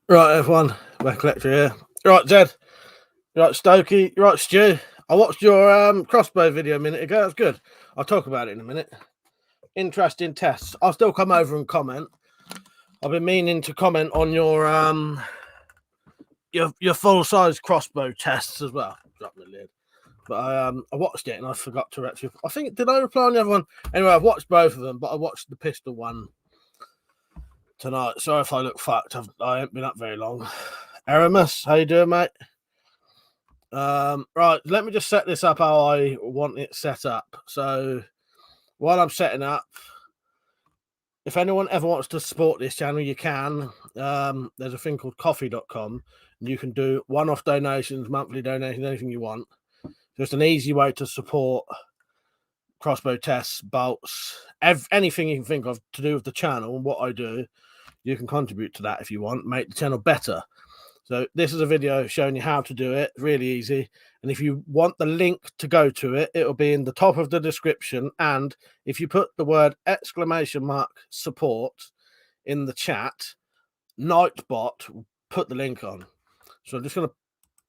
Right, everyone, WeaponCollector here. Right, Zed. Right, Stokey. Right, Stu. I watched your crossbow video a minute ago. That's good. I'll talk about it in a minute. Interesting tests. I'll still come over and comment. I've been meaning to comment on your full size crossbow tests as well. Drop the lid. But I watched it and I forgot to actually. I think did I reply on the other one? Anyway, I've watched both of them, but I watched the pistol one tonight. Sorry if I look fucked. I haven't been up very long. Aramis, how you doing, mate? Right, let me just set this up how I want it set up. So while I'm setting up, if anyone ever wants to support this channel, you can. There's a thing called coffee.com, and you can do one-off donations, monthly donations, anything you want. Just an easy way to support crossbow tests, bolts, anything you can think of to do with the channel and what I do. You can contribute to that if you want, make the channel better. So this is a video showing you how to do it, really easy. And if you want the link to go to it, it'll be in the top of the description. And if you put the word !support in the chat, Nightbot will put the link on. So I'm just going to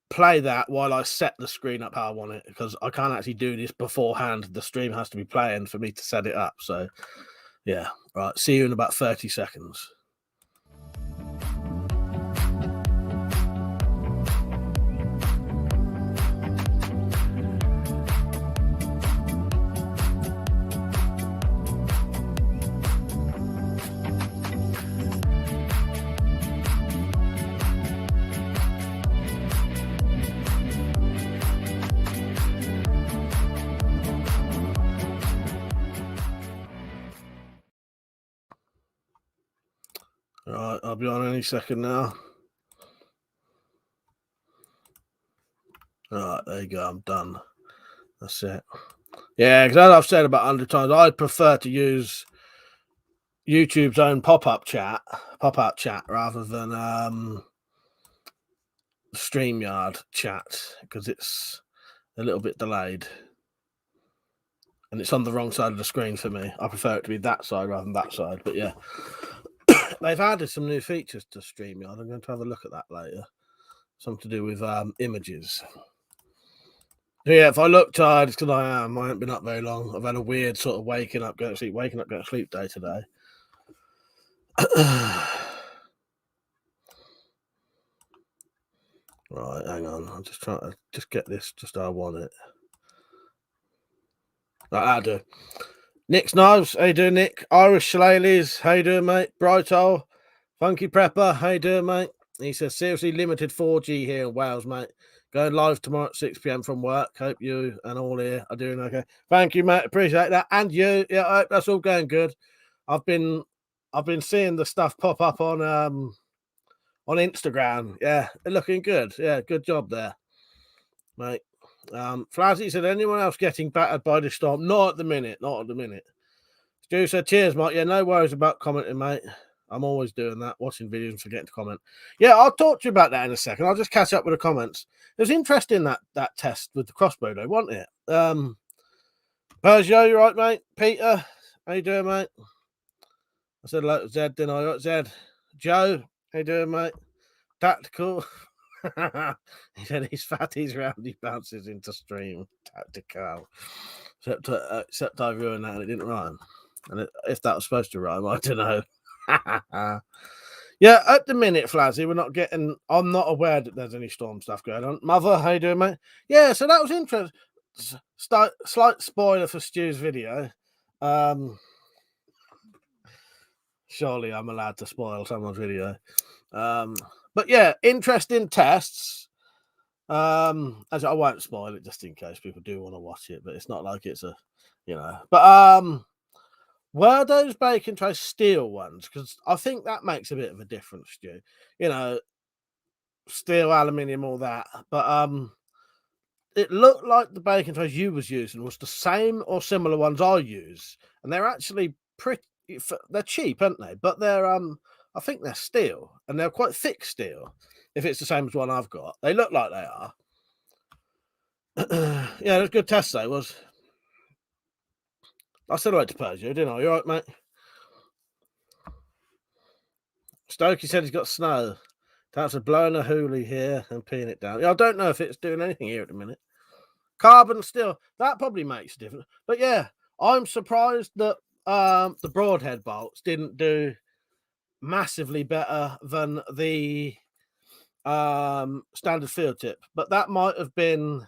play that while I set the screen up how I want it, because I can't actually do this beforehand. The stream has to be playing for me to set it up. So yeah, right. See you in about 30 seconds. Right, I'll be on any second now. Right, there you go. I'm done. That's it. Yeah, because as I've said about 100 times, I prefer to use YouTube's own pop-up chat rather than StreamYard chat, because it's a little bit delayed and it's on the wrong side of the screen for me. I prefer it to be that side rather than that side. But yeah, they've added some new features to StreamYard. I'm going to have a look at that later. Something to do with images. Yeah, if I look tired, it's because I am. I haven't been up very long. I've had a weird sort of waking up, going to sleep, waking up, going to sleep day today. Right, hang on. I'm just trying to get this just how I want it. Right, I do. Nick's Knives, how you doing, Nick? Irish Shillelaghs, how you doing, mate? Brighthole, Funky Prepper, how you doing, mate? He says, seriously limited 4G here in Wales, mate. Going live tomorrow at 6 p.m. from work. Hope you and all here are doing okay. Thank you, mate. Appreciate that. And you. Yeah, I hope that's all going good. I've been seeing the stuff pop up on Instagram. Yeah, they're looking good. Yeah, good job there, mate. Flazzy said, anyone else getting battered by the storm? Not at the minute. Not at the minute. Stu said, cheers, Mike. Yeah, no worries about commenting, mate. I'm always doing that, watching videos and forgetting to comment. Yeah, I'll talk to you about that in a second. I'll just catch up with the comments. It was interesting that test with the crossbow, though, wasn't it? Peugeot, you right, mate? Peter, how you doing, mate? I said hello to Zed, didn't I? Zed. Joe, how you doing, mate? Tactical. He said he's fat, he's round, he bounces into stream. Tactical. Except I ruined that and it didn't rhyme. And if that was supposed to rhyme, I don't know. Yeah, at the minute, Flazzy, we're not getting. I'm not aware that there's any storm stuff going on. Mother, how you doing, mate? Yeah, so that was interesting. Slight spoiler for Stu's video. Surely I'm allowed to spoil someone's video. But yeah, interesting tests. As I won't spoil it just in case people do want to watch it, but it's not like it's But were those bacon tray steel ones? Because I think that makes a bit of a difference, Stu. Steel, aluminium, all that. But it looked like the bacon trays you was using was the same or similar ones I use, and they're actually pretty. They're cheap, aren't they? But they're I think they're steel, and they're quite thick steel. If it's the same as one I've got, they look like they are. Yeah, it was a good test, though. Was I said hello to Peugeot, didn't I? You all right, mate? Stokey said he's got snow That's a blowing a hoolie here and peeing it down. I don't know if it's doing anything here at the minute. Carbon steel, that probably makes a difference. But yeah, I'm surprised that the broadhead bolts didn't do massively better than the standard field tip. But that might have been,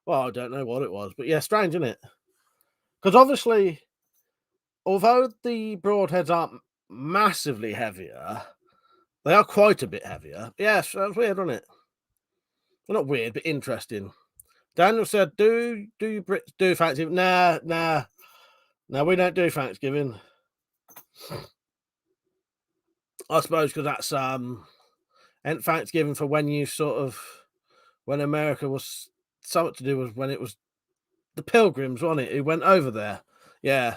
well, I don't know what it was. But yeah, strange, isn't it? Because obviously, although the broadheads aren't massively heavier, they are quite a bit heavier. Yes, that's weird, isn't it? Well, not weird, but interesting. Daniel said, "Do you Brits do Thanksgiving?" Nah. No, we don't do Thanksgiving. I suppose because that's and Thanksgiving for when you when America was something to do with when it was the Pilgrims, wasn't it? Who went over there? Yeah.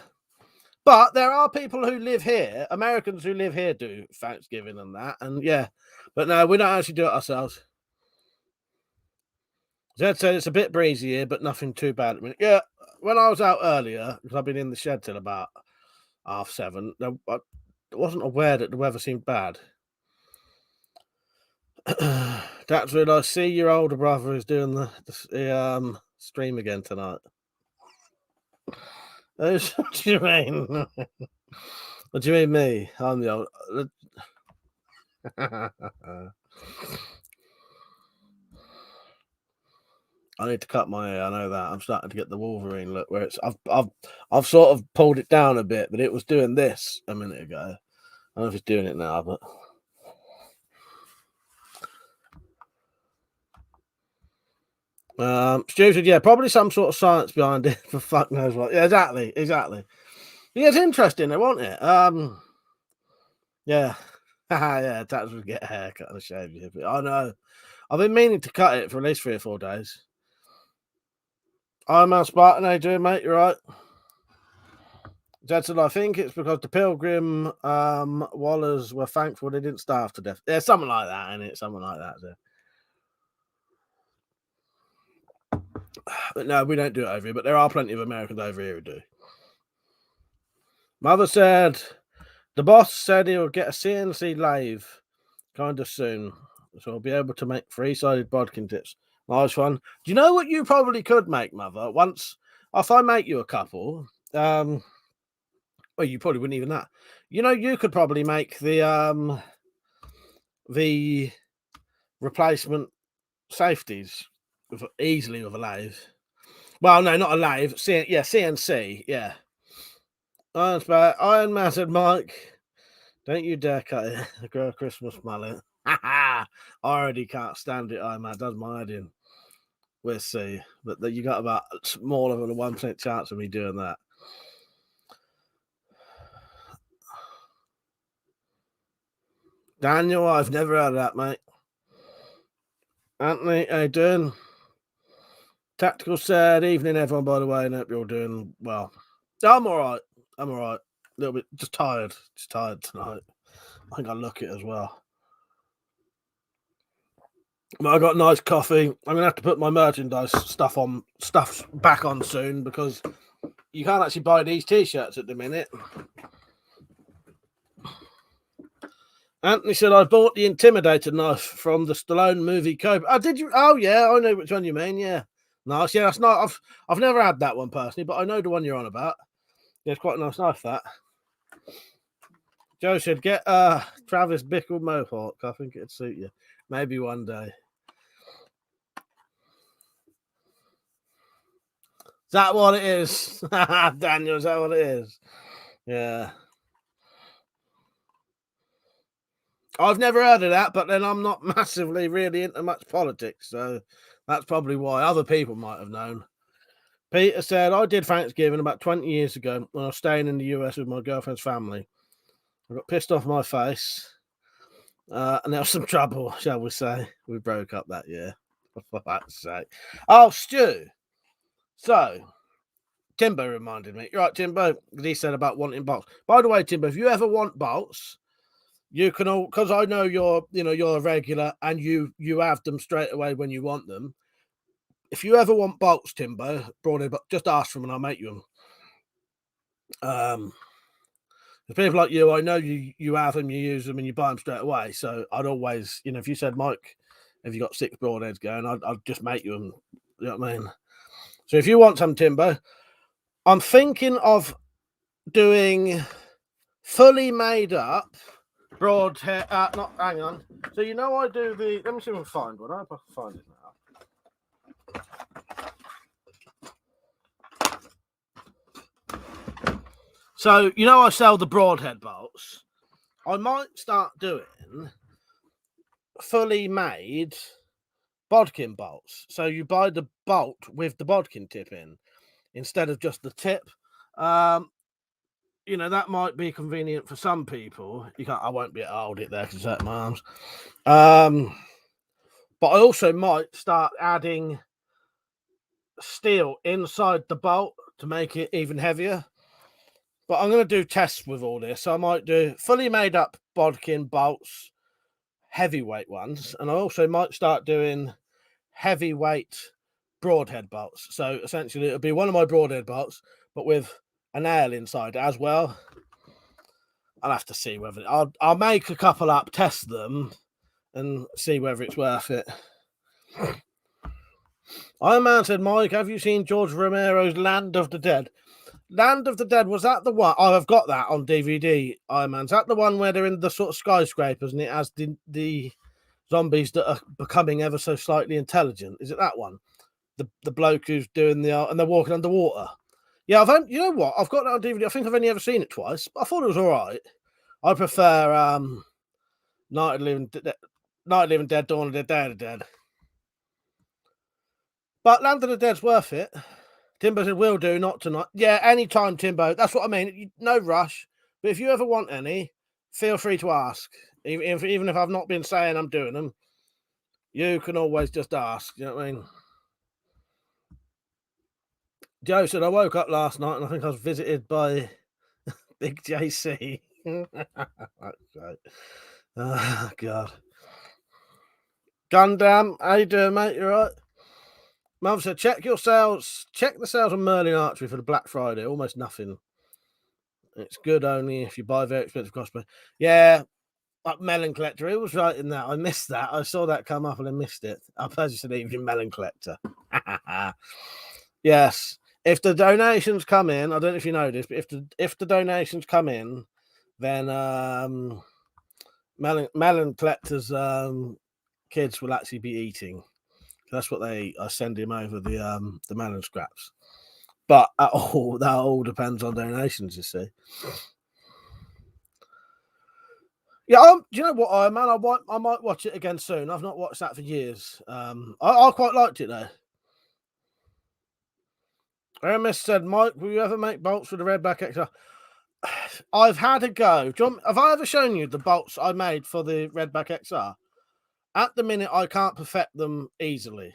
But there are people who live here, Americans who live here do Thanksgiving and that, and yeah. But no, we don't actually do it ourselves. Zed said it's a bit breezy here, but nothing too bad. Yeah, when I was out earlier, because I've been in the shed till about 7:30, I wasn't aware that the weather seemed bad. That's when I see your older brother is doing the stream again tonight. What do you mean? What do you mean me? I'm the old. I need to cut my hair. I know that. I'm starting to get the Wolverine look where I've sort of pulled it down a bit, but it was doing this a minute ago. I don't know if it's doing it now, but Stu said, yeah, probably some sort of science behind it. For fuck knows what. Yeah, exactly. Yeah, it's interesting, though, wasn't it? Yeah. Yeah, Tats would get a haircut and a shave. I know. I've been meaning to cut it for at least 3 or 4 days. I'm a Spartan. How you doing, mate? You're right. Jed said, I think it's because the Pilgrim Wallers were thankful they didn't starve to death. Yeah, something like that, isn't it? Something like that. So. But no, we don't do it over here, but there are plenty of Americans over here who do. Mother said, the boss said he'll get a CNC lathe kind of soon, so I'll be able to make 3-sided bodkin tips. Nice one. Do you know what you probably could make, Mother? Once, if I make you a couple, well, you probably wouldn't even that. You know, you could probably make the replacement safeties easily with a lathe. Well, no, not a lathe. CNC. Yeah. Iron Man said, Mike, don't you dare cut it. Grow a Christmas mullet. I already can't stand it, Iron Man. Does my head in. We'll see. But you got about smaller than a 1% chance of me doing that. Daniel, I've never heard of that, mate. Anthony, how you doing? Tactical said, evening, everyone, by the way, and hope you're doing well. I'm all right. A little bit, just tired tonight. I think I look it as well. But I got nice coffee. I'm going to have to put my merchandise stuff back on soon because you can't actually buy these t-shirts at the minute. Anthony said, I bought the Intimidator knife from the Stallone movie Cobra. Oh, did you? Oh, yeah, I know which one you mean. Yeah. Nice. Yeah, that's not. I've never had that one personally, but I know the one you're on about. Yeah, it's quite a nice knife, that. Joe said, get Travis Bickle Mohawk. I think it'd suit you. Maybe one day. Is that what it is? Daniel, is that what it is? Yeah. I've never heard of that, but then I'm not massively really into much politics, so that's probably why other people might have known. Peter said, I did Thanksgiving about 20 years ago when I was staying in the US with my girlfriend's family. I got pissed off my face, and there was some trouble, shall we say. We broke up that year, for fuck's sake. Oh, Stu. So, Timbo reminded me. You're right, Timbo, he said about wanting bolts. By the way, Timbo, if you ever want bolts, you can all, because I know you're a regular and you have them straight away when you want them. If you ever want bolts, Timbo, just ask for them and I'll make you them. People like you, I know you have them, you use them, and you buy them straight away. So I'd always, if you said, Mike, have you got 6 broadheads going, I'd just make you them. You know what I mean? So if you want some timber, I'm thinking of doing fully made up broadhead. Not hang on. So I do the. Let me see if I can find one. I hope I can find it now. So I sell the broadhead bolts. I might start doing fully made bodkin bolts. So you buy the bolt with the bodkin tip in instead of just the tip. That might be convenient for some people. I won't be able to hold it there because it's my arms. But I also might start adding steel inside the bolt to make it even heavier. But I'm going to do tests with all this. So I might do fully made up bodkin bolts, heavyweight ones, and I also might start doing heavyweight broadhead bolts. So essentially it'll be one of my broadhead bolts, but with a nail inside as well. I'll have to see whether I'll make a couple up, test them, and see whether it's worth it. Iron Man said, Mike, have you seen George Romero's Land of the Dead? Land of the Dead, was that the one? Oh, I've got that on DVD, Iron Man. Is that the one where they're in the sort of skyscrapers and it has the zombies that are becoming ever so slightly intelligent? Is it that one? The bloke who's doing and they're walking underwater. Yeah, you know what? I've got that on DVD. I think I've only ever seen it twice. I thought it was all right. I prefer Night of the Living Dead, Dawn of the Day of the Dead. But Land of the Dead's worth it. Timbo said, will do, not tonight. Yeah, anytime, Timbo. That's what I mean. No rush. But if you ever want any, feel free to ask. Even if I've not been saying I'm doing them, you can always just ask. You know what I mean? Joe said, I woke up last night and I think I was visited by Big JC. That's right. Oh, God. Gundam, how you doing, mate? You right? Mum said, check the sales on Merlin Archery for the Black Friday. Almost nothing. It's good only if you buy very expensive crossbow. Yeah, WeaponCollector. It was right in that. I missed that. I saw that come up and I missed it. I suppose it's an evening WeaponCollector. Yes. If the donations come in, I don't know if you know this, but if the donations come in, then WeaponCollector's kids will actually be eating. That's what I send him over the melon scraps. But that all depends on donations, you see. Yeah, do you know what, man? I might watch it again soon. I've not watched that for years. I quite liked it though. Aramis said, Mike, will you ever make bolts with the Redback XR? I've had a go. Have I ever shown you the bolts I made for the Redback XR? At the minute, I can't perfect them easily.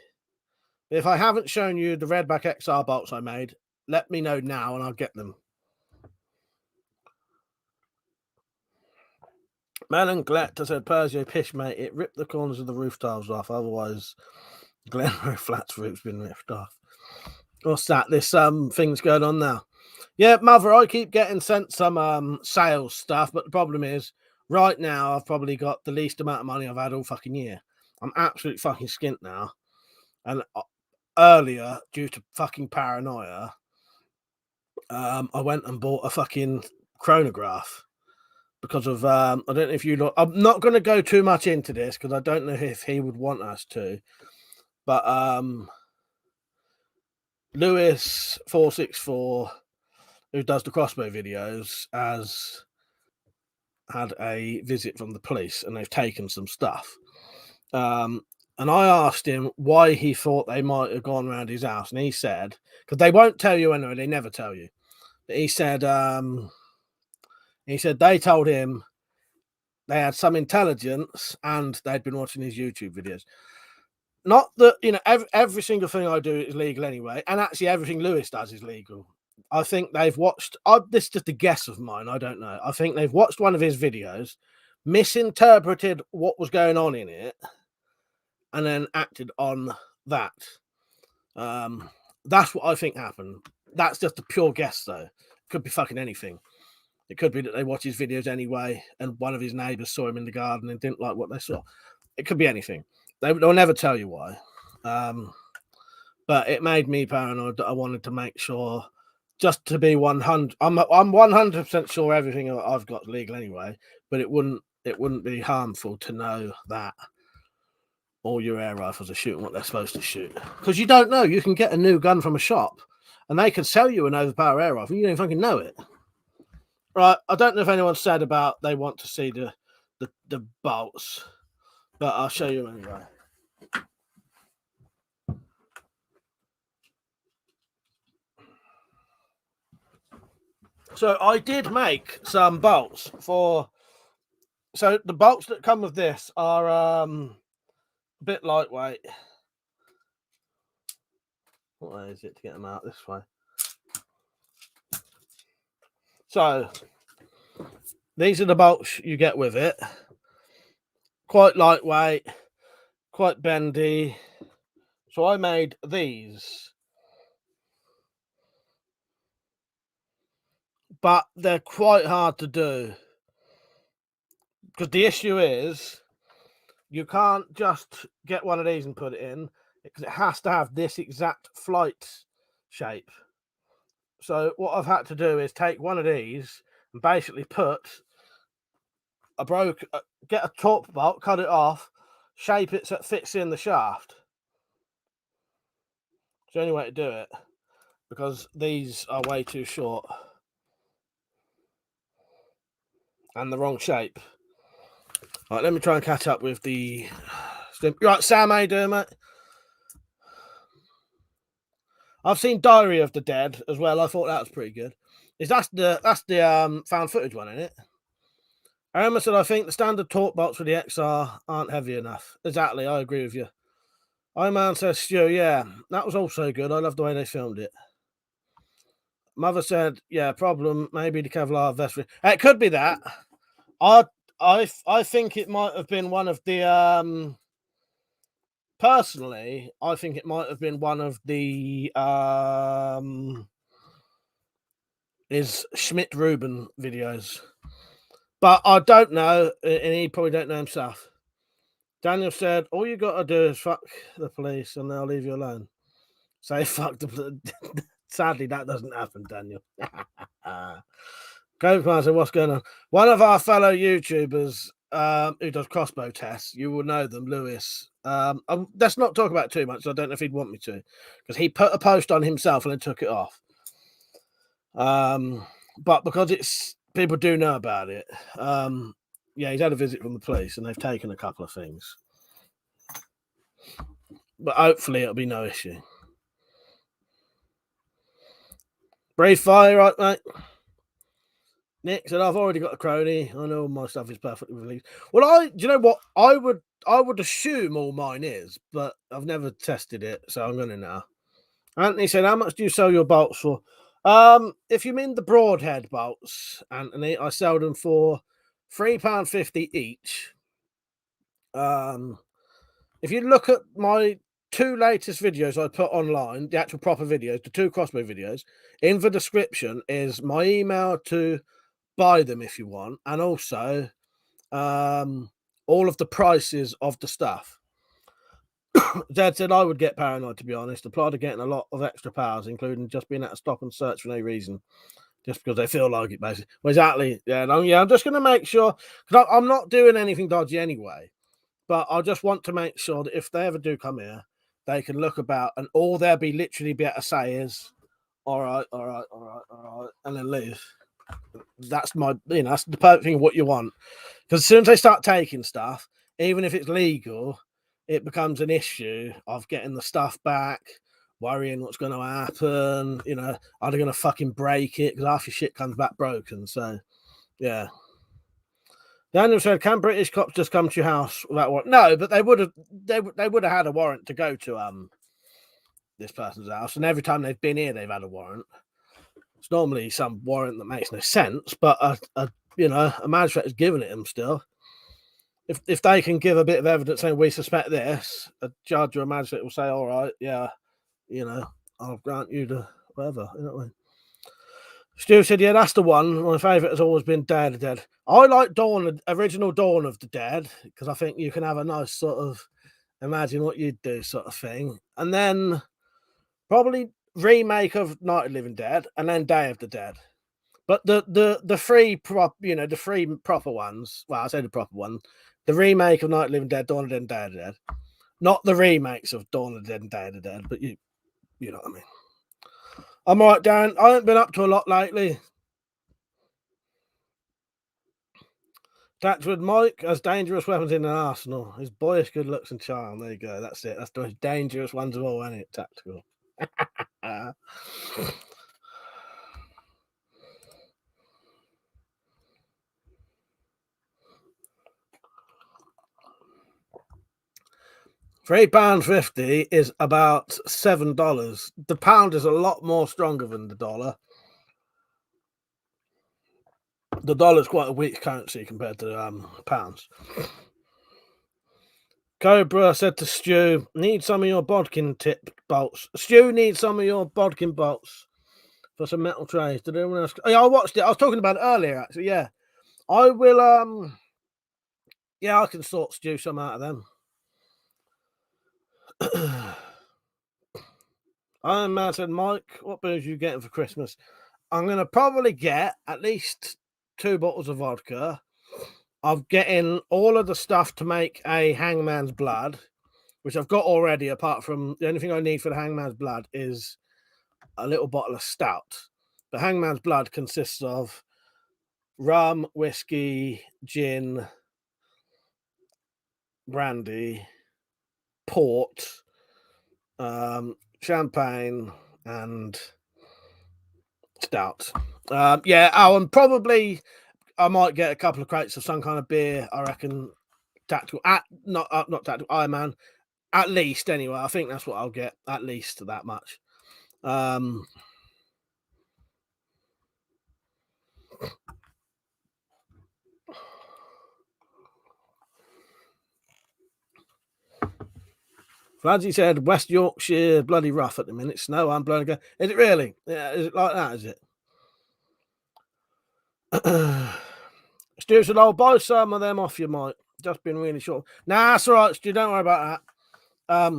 If I haven't shown you the Redback XR bolts I made, let me know now and I'll get them. WeaponCollector said, Persio pish, mate. It ripped the corners of the roof tiles off. Otherwise, Glenroe Flats roof's been ripped off. What's that? There's things going on now. Yeah, Mother, I keep getting sent some sales stuff, but the problem is, right now, I've probably got the least amount of money I've had all fucking year. I'm absolutely fucking skint now. And earlier, due to fucking paranoia, I went and bought a fucking chronograph because of I don't know if you know. I'm not going to go too much into this because I don't know if he would want us to, but Lewis 464, who does the crossbow videos, has had a visit from the police and they've taken some stuff. And I asked him why he thought they might have gone around his house, and he said, because they won't tell you anyway, they never tell you. But he said they told him they had some intelligence and they'd been watching his YouTube videos. Not that, every single thing I do is legal anyway, and actually everything Lewis does is legal. I think they've watched, this is just a guess of mine, I don't know. I think they've watched one of his videos, misinterpreted what was going on in it, and then acted on that. That's what I think happened. That's just a pure guess, though. Could be fucking anything. It could be that they watch his videos anyway, and one of his neighbours saw him in the garden and didn't like what they saw. It could be anything. They'll never tell you why. But it made me paranoid that I wanted to make sure, just to be 100. I'm 100% sure everything I've got is legal anyway, but it wouldn't be harmful to know that all your air rifles are shooting what they're supposed to shoot. Because you don't know. You can get a new gun from a shop, and they can sell you an overpowered air rifle. You don't fucking know it. Right, I don't know if anyone said about they want to see the bolts, but I'll show you anyway. So I did make some bolts for. So the bolts that come with this are a bit lightweight. What way is it to get them out this way? So these are the bolts you get with it. Quite lightweight, quite bendy. So I made these. But they're quite hard to do. Because the issue is, you can't just get one of these and put it in, because it has to have this exact flight shape. So what I've had to do is take one of these and basically get a torque bolt, cut it off, shape it so it fits in the shaft. It's the only way to do it, because these are way too short and the wrong shape. All right, let me try and catch up with the. Right, Sam, how you doing, mate? I've seen Diary of the Dead as well. I thought that was pretty good. That's the found footage one, isn't it? Emma said, I think the standard torque bolts for the XR aren't heavy enough. Exactly, I agree with you. Man says, Stu, yeah, that was also good. I love the way they filmed it. Mother said, yeah, problem, maybe the Kevlar vest. It could be that. I think it might have been one of the personally, I think it might have been one of the is Schmidt Rubin videos. But I don't know, and he probably don't know himself. Daniel said, all you got to do is fuck the police and they'll leave you alone. Say fuck the police. Sadly, that doesn't happen, Daniel. Coachman said, what's going on? One of our fellow YouTubers who does crossbow tests, you will know them, Lewis. Let's not talk about it too much. I don't know if he'd want me to, because he put a post on himself and then took it off. But because it's people do know about it, yeah, he's had a visit from the police and they've taken a couple of things. But hopefully it'll be no issue. Breathe fire, right, mate? Nick said, I've already got a crony. I know my stuff is perfectly released. Well, do you know what? I would assume all mine is, but I've never tested it, so I'm going to know. Anthony said, how much do you sell your bolts for? If you mean the broadhead bolts, Anthony, I sell them for £3.50 each. If you look at my 2 latest videos I put online, the actual proper videos, the 2 crossbow videos, in the description is my email to buy them if you want, and also all of the prices of the stuff. Dad said I would get paranoid, to be honest. Applied to getting a lot of extra powers, including just being able to stop and search for no reason, just because they feel like it, basically. Well, exactly. Yeah, no, yeah. I'm just going to make sure, because I'm not doing anything dodgy anyway. But I just want to make sure that if they ever do come here, they can look about, and all they'll be literally be able to say is, all right, and then leave. That's that's the perfect thing of what you want. Because as soon as they start taking stuff, even if it's legal, it becomes an issue of getting the stuff back, worrying what's going to happen. Are they going to fucking break it? Because half your shit comes back broken. So, yeah. Daniel said, "Can British cops just come to your house without warrant?" No, but they would have. They would have had a warrant to go to this person's house, and every time they've been here, they've had a warrant. It's normally some warrant that makes no sense, but a magistrate has given it them still. If they can give a bit of evidence saying we suspect this, a judge or a magistrate will say, "All right, yeah, I'll grant you the whatever." You know what I mean? Stu said, yeah, that's the one. My favourite has always been Day of the Dead. I like original Dawn of the Dead, because I think you can have a nice sort of imagine what you'd do sort of thing. And then probably remake of Night of the Living Dead, and then Day of the Dead. But the three proper ones. Well, I say the proper one. The remake of Night of the Living Dead, Dawn of the Dead, and Day of the Dead. Not the remakes of Dawn of the Dead and Day of the Dead, but you know what I mean. I'm all right, Dan. I haven't been up to a lot lately. That's with Mike has dangerous weapons in an arsenal. His boyish good looks and charm. There you go. That's it. That's the most dangerous ones of all, isn't it? Tactical. £3.50 is about $7. The pound is a lot more stronger than the dollar. The dollar is quite a weak currency compared to pounds. Cobra said to Stu, need some of your bodkin tip bolts. Stu needs some of your bodkin bolts for some metal trays. Did anyone else? Oh, yeah, I watched it. I was talking about it earlier, actually. Yeah. I will yeah, I can sort Stu some out of them. Iron Man said, Mike, what booze are you getting for Christmas? I'm gonna probably get at least 2 bottles of vodka. I'm getting all of the stuff to make a Hangman's Blood, which I've got already, apart from the only thing I need for the Hangman's Blood is a little bottle of stout. The Hangman's Blood consists of rum, whiskey, gin, brandy, port, champagne, and stout. And probably I might get a couple of crates of some kind of beer. I reckon tactical, not tactical, Iron Man. At least, anyway. I think that's what I'll get. At least that much. Fladgy said West Yorkshire bloody rough at the minute. Snow, I'm blowing again. Is it really? Yeah, is it like that? Is it? Stu said, I'll buy some of them off you, Mike. Just been really short. Nah, that's all right, Stu. Don't worry about that.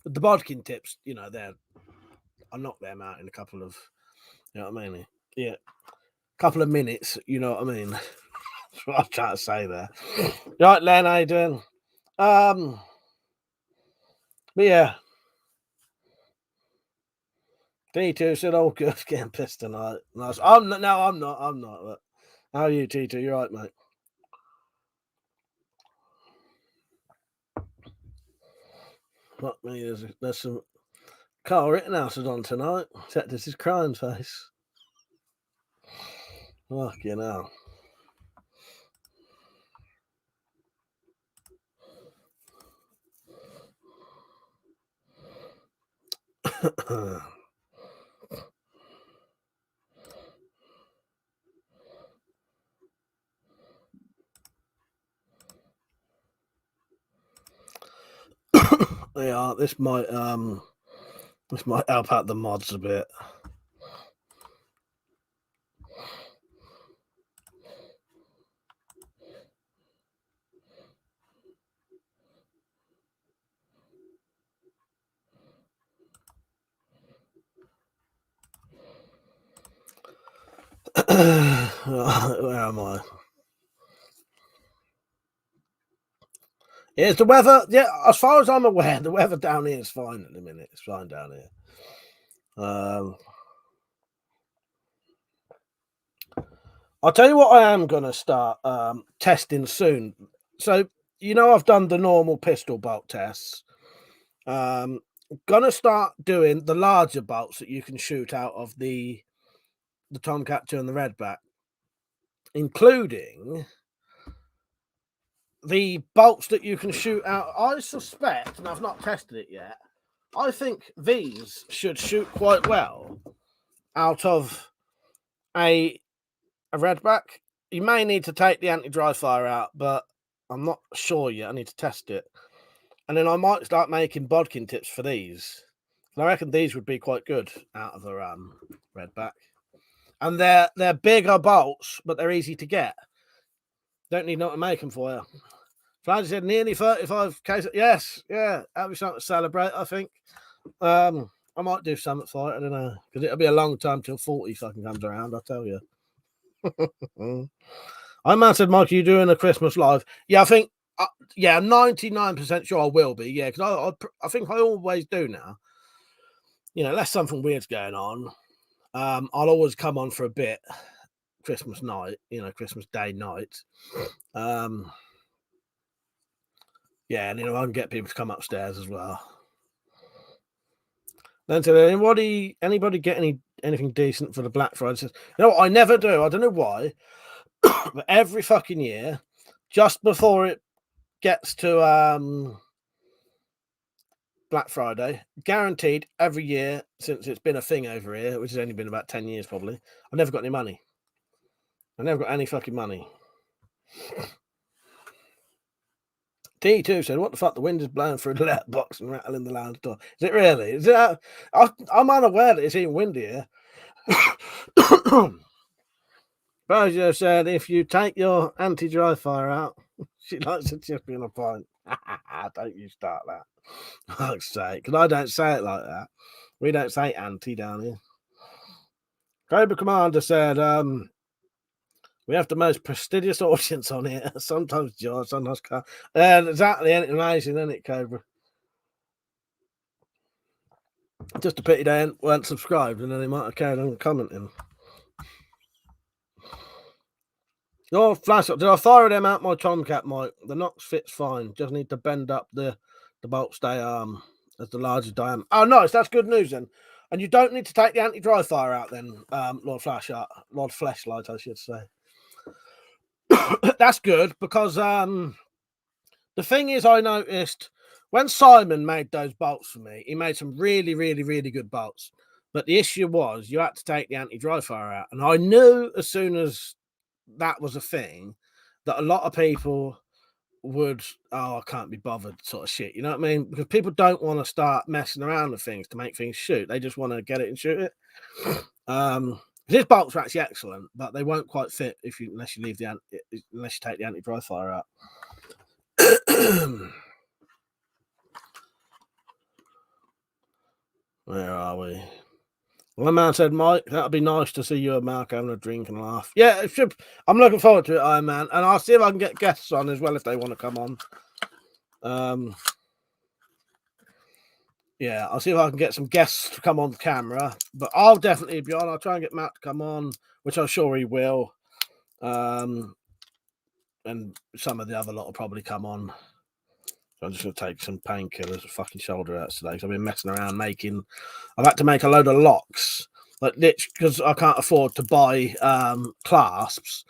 The bodkin tips, I'll knock them out in a couple of, you know what I mean? Yeah, couple of minutes. You know what I mean? That's what I'm trying to say there. Right, Len, how you doing? But yeah. T2 said, "Oh, good, getting pissed tonight." Nice. I'm not. No, I'm not. But how are you, T2? You're right, mate. Fuck me. There's some Carl Rittenhouse is on tonight. Except this is crime face. Fucking hell. Yeah, this might help out the mods a bit. Where am I? It's the weather. Yeah, as far as I'm aware, the weather down here is fine at the minute. It's fine down here. I'll tell you what I am going to start testing soon. So, I've done the normal pistol bolt tests. Gonna start doing the larger bolts that you can shoot out of the Tomcat 2 and the Redback, including the bolts that you can shoot out. I suspect, and I've not tested it yet, I think these should shoot quite well out of a Redback. You may need to take the anti-dry fire out, but I'm not sure yet. I need to test it. And then I might start making bodkin tips for these. And I reckon these would be quite good out of a Redback. And they're bigger bolts, but they're easy to get. Don't need not to make them for you. Francis said nearly 35 cases. Yes, yeah, that'll be something to celebrate, I think. I might do something for it. I don't know, because it'll be a long time till 40 fucking comes around. I'll tell you. I said, Mike, you doing a Christmas live? Yeah, I think. Yeah, 99% sure I will be. Yeah, because I think I always do now. You know, unless something weird's going on, I'll always come on for a bit. Christmas night, you know, Christmas Day night. Yeah, and you know, I can get people to come upstairs as well. Then did anybody get anything decent for the Black Friday? You know what, I never do. I don't know why, but every fucking year, just before it gets to Black Friday, guaranteed every year since it's been a thing over here, which has only been about 10 years probably, I've never got any money. I never got any fucking money. T2 said, what the fuck? The wind is blowing through the letterbox and rattling the lounge door. Is it really? Is it? I'm unaware that it's even windy here. Bojo said, if you take your anti-dry fire out, she likes a chip in a pint. Don't you start that. Fuck's sake. Because I don't say it like that. We don't say anti down here. Cobra Commander said, we have the most prestigious audience on here. Sometimes George, sometimes Carl. Exactly, and it's amazing, isn't it, Cobra? Just a pity they weren't subscribed, and then they might have carried on commenting. Your flash up. Did I fire them out my Tomcat, Mike? The Nox fits fine. Just need to bend up the bolt stay arm as the larger diameter. Oh, nice. That's good news then. And you don't need to take the anti-dry fire out then, Lord Fleshlight, I should say. That's good because the thing is, I noticed when Simon made those bolts for me, he made some really, really, really good bolts. But the issue was you had to take the anti-dry fire out. And I knew as soon as that was a thing that a lot of people would, I can't be bothered sort of shit. You know what I mean? Because people don't want to start messing around with things to make things shoot. They just want to get it and shoot it. His bolts are actually excellent, but they won't quite fit unless you take the anti-dry fire out. Where are we? Well, man said, Mike, that'd be nice to see you and Mark having a drink and laugh. Yeah, it should. I'm looking forward to it, Iron Man, and I'll see if I can get guests on as well if they want to come on. Yeah, I'll see if I can get some guests to come on camera, but I'll definitely be on. I'll try and get Matt to come on, which I'm sure he will. And some of the other lot will probably come on. So I'm just going to take some painkillers, fucking shoulder hurts today. So I've been messing around I've had to make a load of locks, like because I can't afford to buy clasps.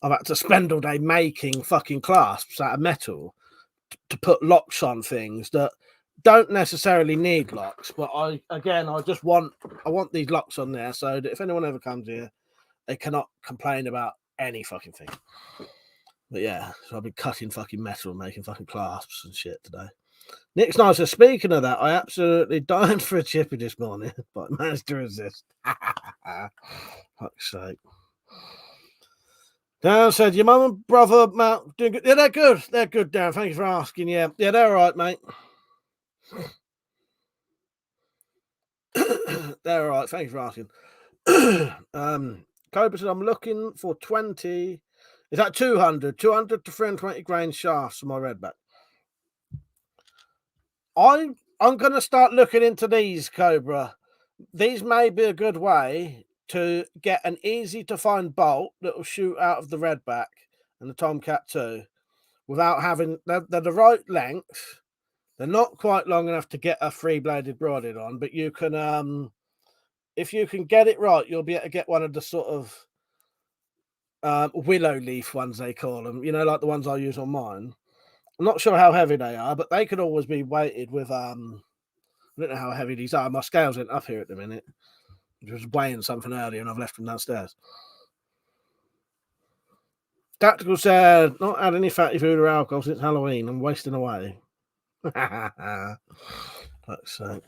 I've had to spend all day making fucking clasps out of metal to put locks on things that don't necessarily need locks. But I want these locks on there so that if anyone ever comes here, they cannot complain about any fucking thing. But yeah, so I've been cutting fucking metal and making fucking clasps and shit today. Nick's nice. Speaking of that, I absolutely died for a chippy this morning, but I managed to resist. Fuck's sake. Dan said, your mum and brother, Matt, doing good. Yeah, they're good. They're good, Dan. Thank you for asking. Yeah, they're all right, mate. They're all right. Thank you for asking. Cobra said, I'm looking for 20. Is that 200 to 320 grain shafts for my redback? I'm going to start looking into these, Cobra. These may be a good way to get an easy to find bolt that will shoot out of the redback and the Tomcat 2 without having, they're the right length. They're not quite long enough to get a 3-bladed broadhead on, but you can, if you can get it right, you'll be able to get one of the sort of willow leaf ones, they call them, you know, like the ones I use on mine. I'm not sure how heavy they are, but they could always be weighted with, I don't know how heavy these are. My scales ain't up here at the minute. I was weighing something earlier and I've left them downstairs. Tactical said, not had any fatty food or alcohol since Halloween. I'm wasting away. Fuck's sake.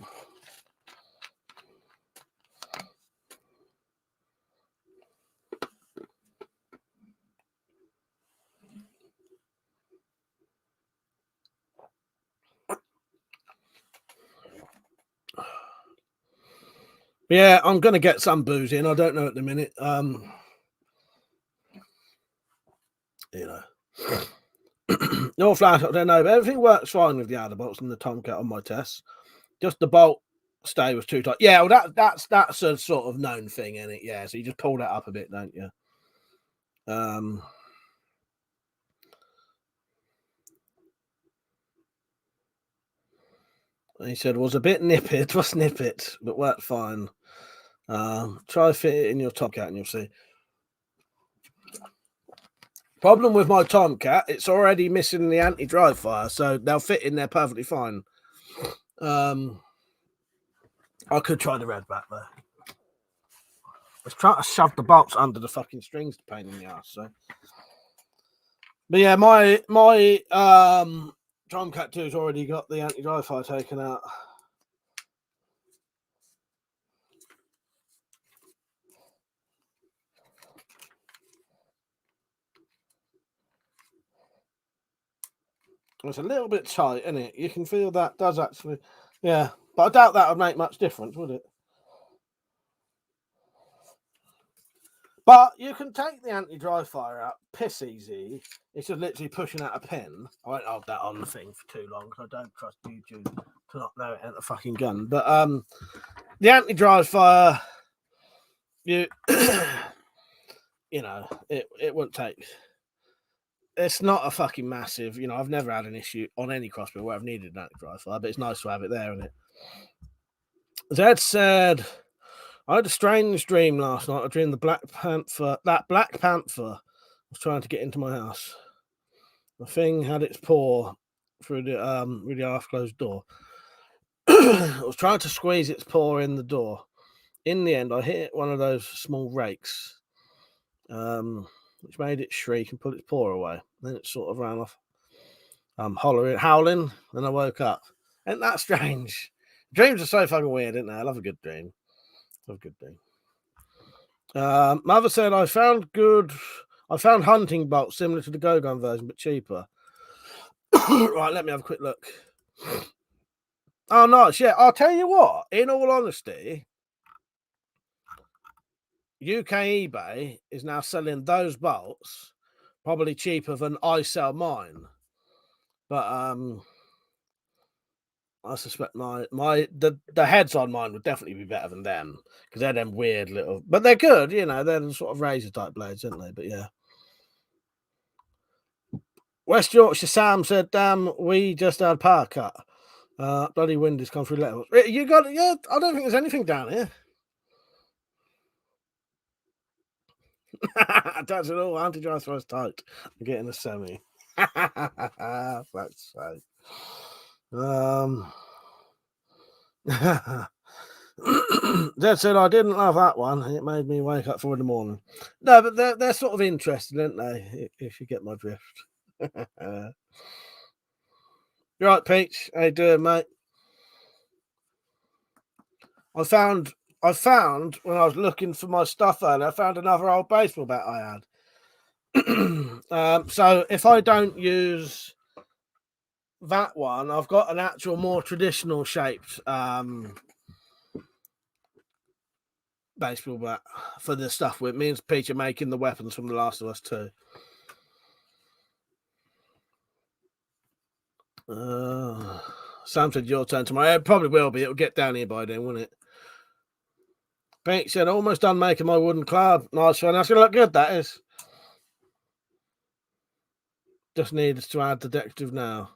Yeah, I'm going to get some booze in. I don't know at the minute. You know. No flash, I don't know, but everything works fine with the adder bolts and the Tomcat on my tests. Just the bolt stay was too tight. Yeah, well, that's a sort of known thing, isn't it? Yeah, so you just pull that up a bit, don't you? He said was a bit nippet, was nippet, but worked fine. Try fit it in your Tomcat and you'll see. Problem with my Tomcat, it's already missing the anti-drive fire, so they'll fit in there perfectly fine. I could try the Redback though. I was trying to shove the bolts under the fucking strings to pain in the ass. So, but yeah, my Tomcat 2's already got the anti-drive fire taken out. It's a little bit tight, isn't it? You can feel that does actually, yeah. But I doubt that would make much difference, would it? But you can take the anti-dry fire out piss easy. It's just literally pushing out a pin. I won't hold that on the thing for too long because I don't trust YouTube to not know it ain't a fucking gun. But the anti-dry fire, you you know, it wouldn't take. It's not a fucking massive, you know, I've never had an issue on any crossbow where I've needed an anti-dry fire, but it's nice to have it there, isn't it? Zed said, I had a strange dream last night. I dreamed that Black Panther was trying to get into my house. The thing had its paw through the half-closed door. It was trying to squeeze its paw in the door. In the end, I hit one of those small rakes, which made it shriek and pull its paw away. Then it sort of ran off, howling, and I woke up. Isn't that strange? Dreams are so fucking weird, isn't they? I love a good dream. Love a good dream. Mother said I found hunting bolts similar to the Go Gun version, but cheaper. Right, let me have a quick look. Oh, nice. Yeah, I'll tell you what, in all honesty, UK eBay is now selling those bolts probably cheaper than I sell mine. But I suspect the heads on mine would definitely be better than them because they're them weird little, but they're good, you know, they're the sort of razor type blades, aren't they? But yeah. West Yorkshire Sam said, damn, we just had power cut. Bloody wind has come through levels. You got it, yeah. I don't think there's anything down here. That's it all. Anti-dry thrust tight. I'm getting a semi. That's so. Dad said I didn't love that one. It made me wake up 4 a.m. No, but they're sort of interested, aren't they? If you get my drift. You're right, Peach. How you doing, mate? I found when I was looking for my stuff earlier, I found another old baseball bat I had. So if I don't use that one, I've got an actual more traditional shaped baseball bat for the stuff with me and Peach are making the weapons from The Last of Us 2. Sam said your turn tomorrow. It probably will be. It'll get down here by then, won't it? Peach said almost done making my wooden club. Nice one. That's gonna look good, that is. Just needs to add the decorative now.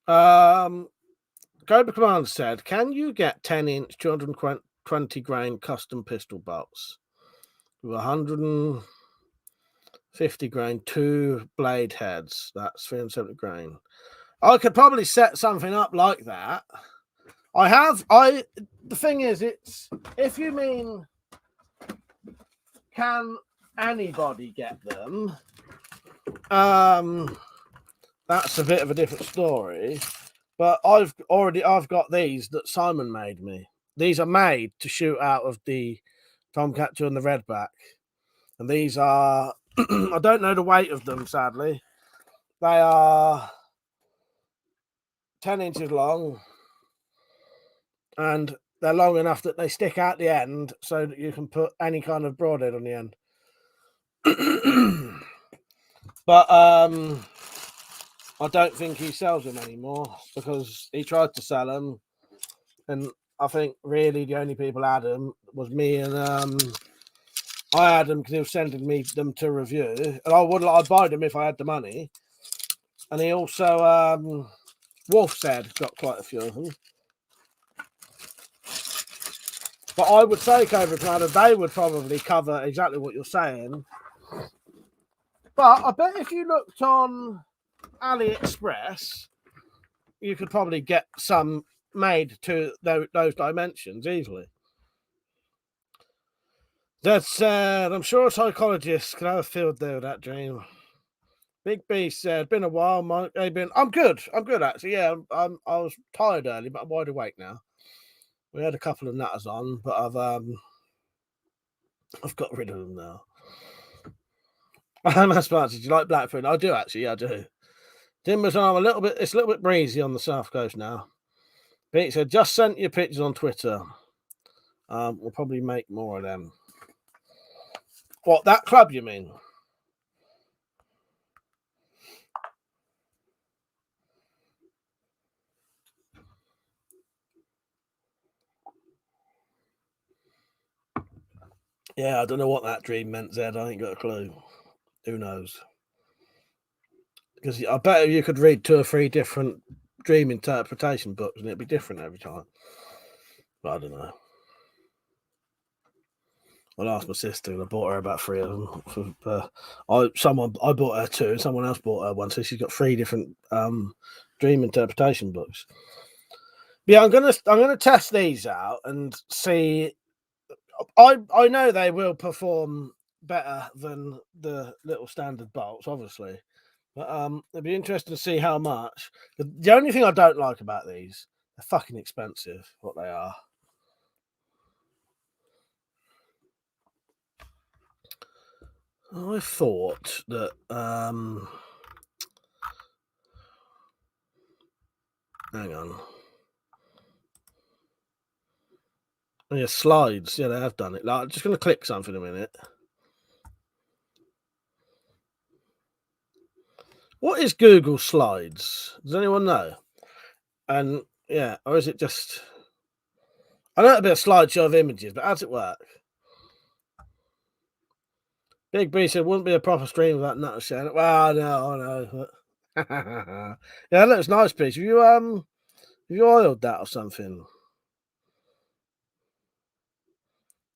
Cobra Command said, can you get 10-inch 220 grain custom pistol bolts with 150 grain 2 blade heads? That's 370 grain. I could probably set something up like that. The thing is, it's, if you mean can anybody get them, that's a bit of a different story. But I've got these that Simon made me. These are made to shoot out of the Tomcat 2 and the Redback. And these are, I don't know the weight of them, sadly. They are 10 inches long. And they're long enough that they stick out the end so that you can put any kind of broadhead on the end. But I don't think he sells them anymore because he tried to sell them, and I think really the only people had them was me, and I had them because he was sending me them to review, and I'd buy them if I had the money. And he also Wolf said got quite a few of them. But I would say Cobra Commander, they would probably cover exactly what you're saying. But I bet if you looked on AliExpress, you could probably get some made to those dimensions easily. That said, I'm sure psychologists can have a field day with that dream. Big B said, "Been a while, Mike. I'm good. I'm good actually. Yeah, I was tired early, but I'm wide awake now. We had a couple of nutters on, but I've got rid of them now." I'm smart. Did you like Blackburn? I do actually. Yeah, I do. Timbers are it's a little bit breezy on the south coast now. Pete said, "Just sent you pictures on Twitter. We'll probably make more of them." What, that club you mean? Yeah, I don't know what that dream meant, Zed. I ain't got a clue. Who knows? Because I bet you could read 2 or 3 different dream interpretation books and it'd be different every time. But I don't know. I'll ask my sister, and I bought her about 3 of them. I bought her 2, and someone else bought her 1, so she's got 3 different dream interpretation books. Yeah, I'm gonna test these out and see. I know they will perform better than the little standard bolts, obviously. But it'd be interesting to see how much. The only thing I don't like about these, they're fucking expensive, what they are. I thought that hang on. Oh, yeah, slides. Yeah, they have done it. Like, I'm just gonna click something a minute. What is Google Slides? Does anyone know? And yeah, or is it just I know it'll be a slideshow of images, but how does it work? Big B said wouldn't be a proper stream without Nutter sharing it. Well, no, I know. Yeah, that looks nice, piece. Have you oiled that or something?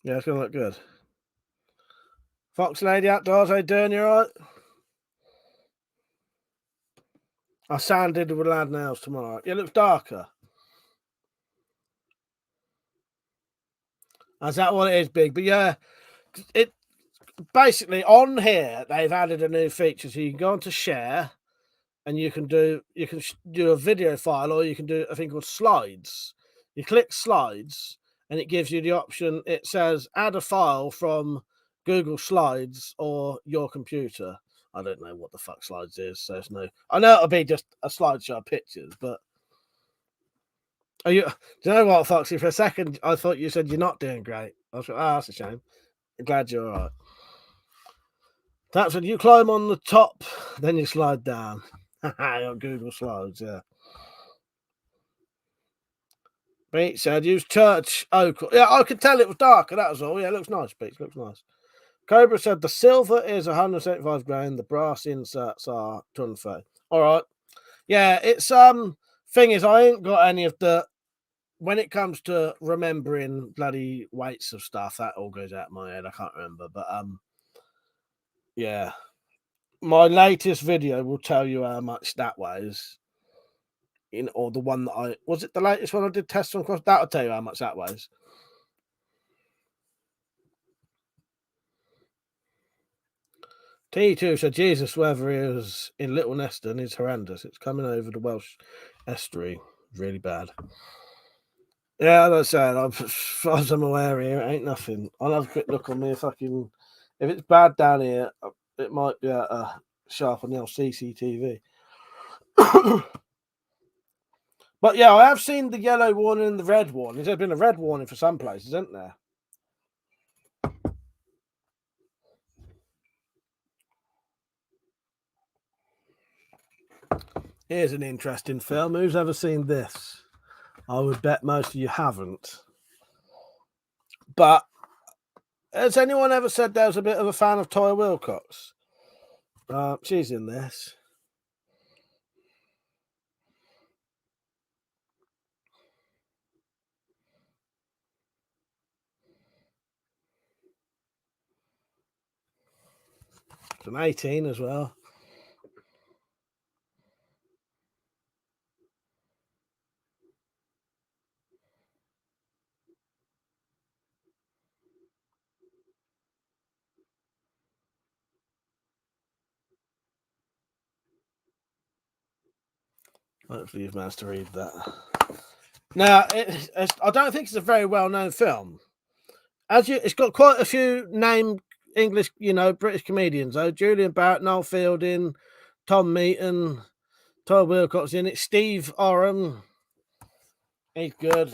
Yeah, it's gonna look good. Fox Lady Outdoors, how you doing? You alright? I sanded with loud nails tomorrow. Yeah, it looks darker. Is that what it is, Big? But yeah, it basically on here they've added a new feature, so you can go on to share, and you can do a video file, or you can do a thing called slides. You click slides, and it gives you the option. It says add a file from Google Slides or your computer. I don't know what the fuck slides is, so it's no. I know it'll be just a slideshow of pictures, but are you? Do you know what, Foxy? For a second, I thought you said you're not doing great. I was like, that's a shame. I'm glad you're all right. That's when you climb on the top, then you slide down. On Google Slides, yeah. Pete said use church oak. Yeah, I could tell it was darker. That was all. Yeah, it looks nice, Pete. Looks nice. Cobra said the silver is 175 grain. The brass inserts are 230. All right. Yeah, it's thing is I ain't got any of the when it comes to remembering bloody weights of stuff, that all goes out of my head. I can't remember. But yeah. My latest video will tell you how much that weighs. Or the one that was it the latest one I did test on cross? That'll tell you how much that weighs. T2 said Jesus weather is in Little Neston is horrendous. It's coming over the Welsh estuary. Really bad. Yeah, as I said, as far as I'm aware here, it ain't nothing. I'll have a quick look on me if it's bad down here, it might be sharp on the old CCTV. But yeah, I have seen the yellow warning and the red warning. There's been a red warning for some places, isn't there? Here's an interesting film. Who's ever seen this? I would bet most of you haven't. But has anyone ever said there was a bit of a fan of Toya Wilcox? She's in this. It's an 18 as well. Hopefully you've managed to read that. Now, I don't think it's a very well-known film. It's got quite a few named English, British comedians. Though Julian Barrett, Noel Fielding, Tom Meaton, Todd Wilcox in it. Steve Oram, he's good.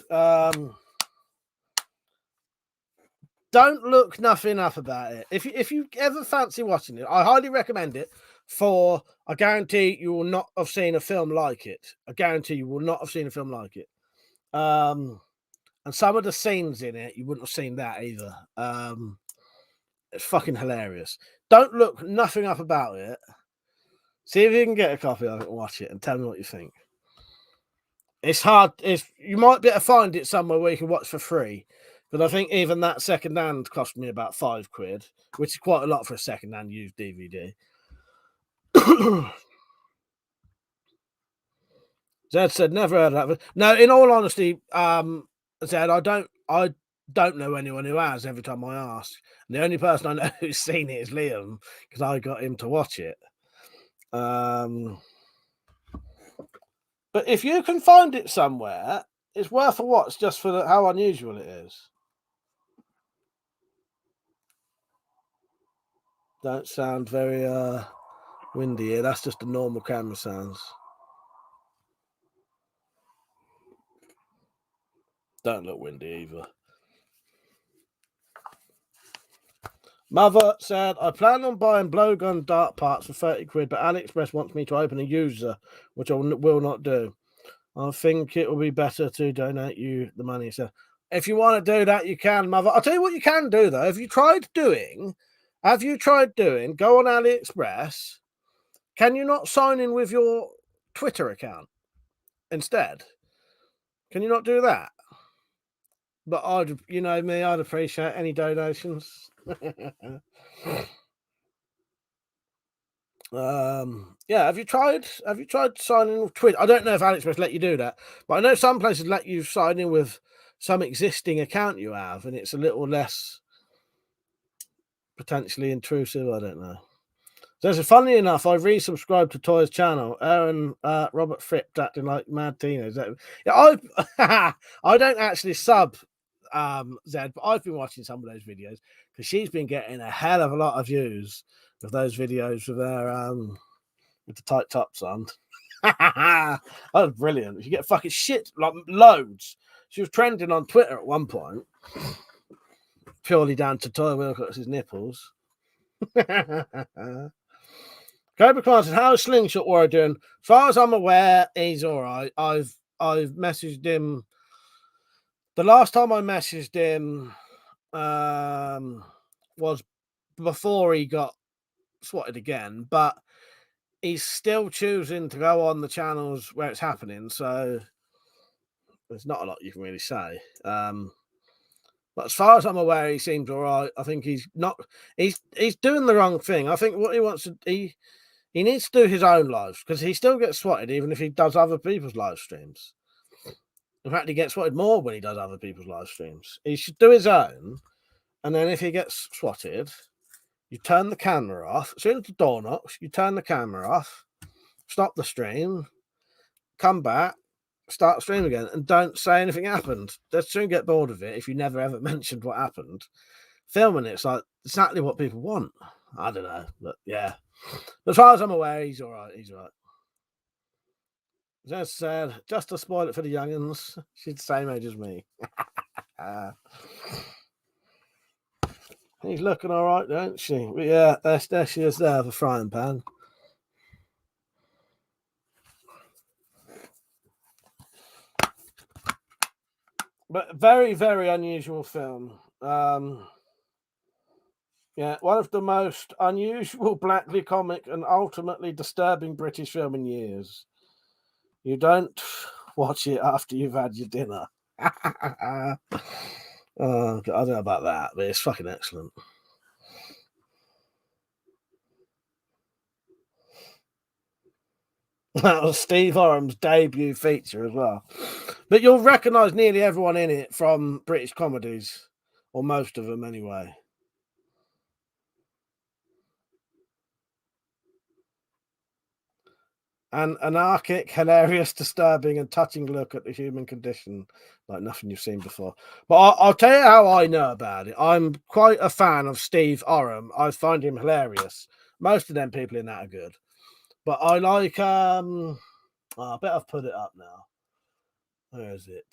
Don't look nothing up about it. If you ever fancy watching it, I highly recommend it. For I guarantee you will not have seen a film like it. I guarantee you will not have seen a film like it. And some of the scenes in it, you wouldn't have seen that either. It's fucking hilarious. Don't look nothing up about it. See if you can get a copy of it and watch it and tell me what you think. It's hard. You might be able to find it somewhere where you can watch for free. But I think even that second-hand cost me about £5, which is quite a lot for a second-hand used DVD. Zed said, never heard of that. No, in all honesty, Zed, I don't know anyone who has every time I ask. And the only person I know who's seen it is Liam, because I got him to watch it. But if you can find it somewhere, it's worth a watch just for how unusual it is. Don't sound very windy here. That's just the normal camera sounds. Don't look windy either. Mother said, I plan on buying blowgun dart parts for £30, but AliExpress wants me to open a user, which I will not do. I think it will be better to donate you the money. So if you want to do that, you can, Mother. I'll tell you what you can do, though. Have you tried doing, go on AliExpress, can you not sign in with your Twitter account instead? Can you not do that? But I'd appreciate any donations. Yeah, have you tried signing with Twitter? I don't know if AliExpress let you do that, but I know some places let you sign in with some existing account you have, and it's a little less potentially intrusive. I don't know. So, funny enough, I resubscribed to Toy's channel. Aaron Robert Fripp acting like mad teenagers. Yeah, I don't actually sub Zed, but I've been watching some of those videos because she's been getting a hell of a lot of views of those videos with her with the tight tops on. That was brilliant. You get fucking shit like loads. She was trending on Twitter at one point, purely down to Toya Wilcox's nipples. Cobra Khan said, "How's Slingshot Warrior doing?" As far as I'm aware, he's all right. I've messaged him. The last time I messaged him was before he got swatted again, but he's still choosing to go on the channels where it's happening. So there's not a lot you can really say. But as far as I'm aware, he seems all right. I think he's doing the wrong thing. I think what he wants to he needs to do his own lives because he still gets swatted even if he does other people's live streams. In fact, he gets swatted more when he does other people's live streams. He should do his own, and then if he gets swatted, you turn the camera off. As soon as the door knocks, you turn the camera off, stop the stream, come back, start the stream again, and don't say anything happened. They'll soon get bored of it if you never ever mentioned what happened. Filming it's like exactly what people want. I don't know, but yeah. As far as I'm aware, he's all right. He's all right. Just said, just to spoil it for the young'uns. She's the same age as me. He's looking all right, don't she? But yeah, there she is there, the frying pan. But very, very unusual film. Yeah, one of the most unusual, blackly comic, and ultimately disturbing British film in years. You don't watch it after you've had your dinner. I don't know about that, but it's fucking excellent. That was Steve Orum's debut feature as well. But you'll recognise nearly everyone in it from British comedies, or most of them anyway. An anarchic, hilarious, disturbing, and touching look at the human condition, like nothing you've seen before. But I'll tell you how I know about it. I'm quite a fan of Steve Oram. I find him hilarious. Most of them people in that are good. But I like I bet I've put it up now. Where is it?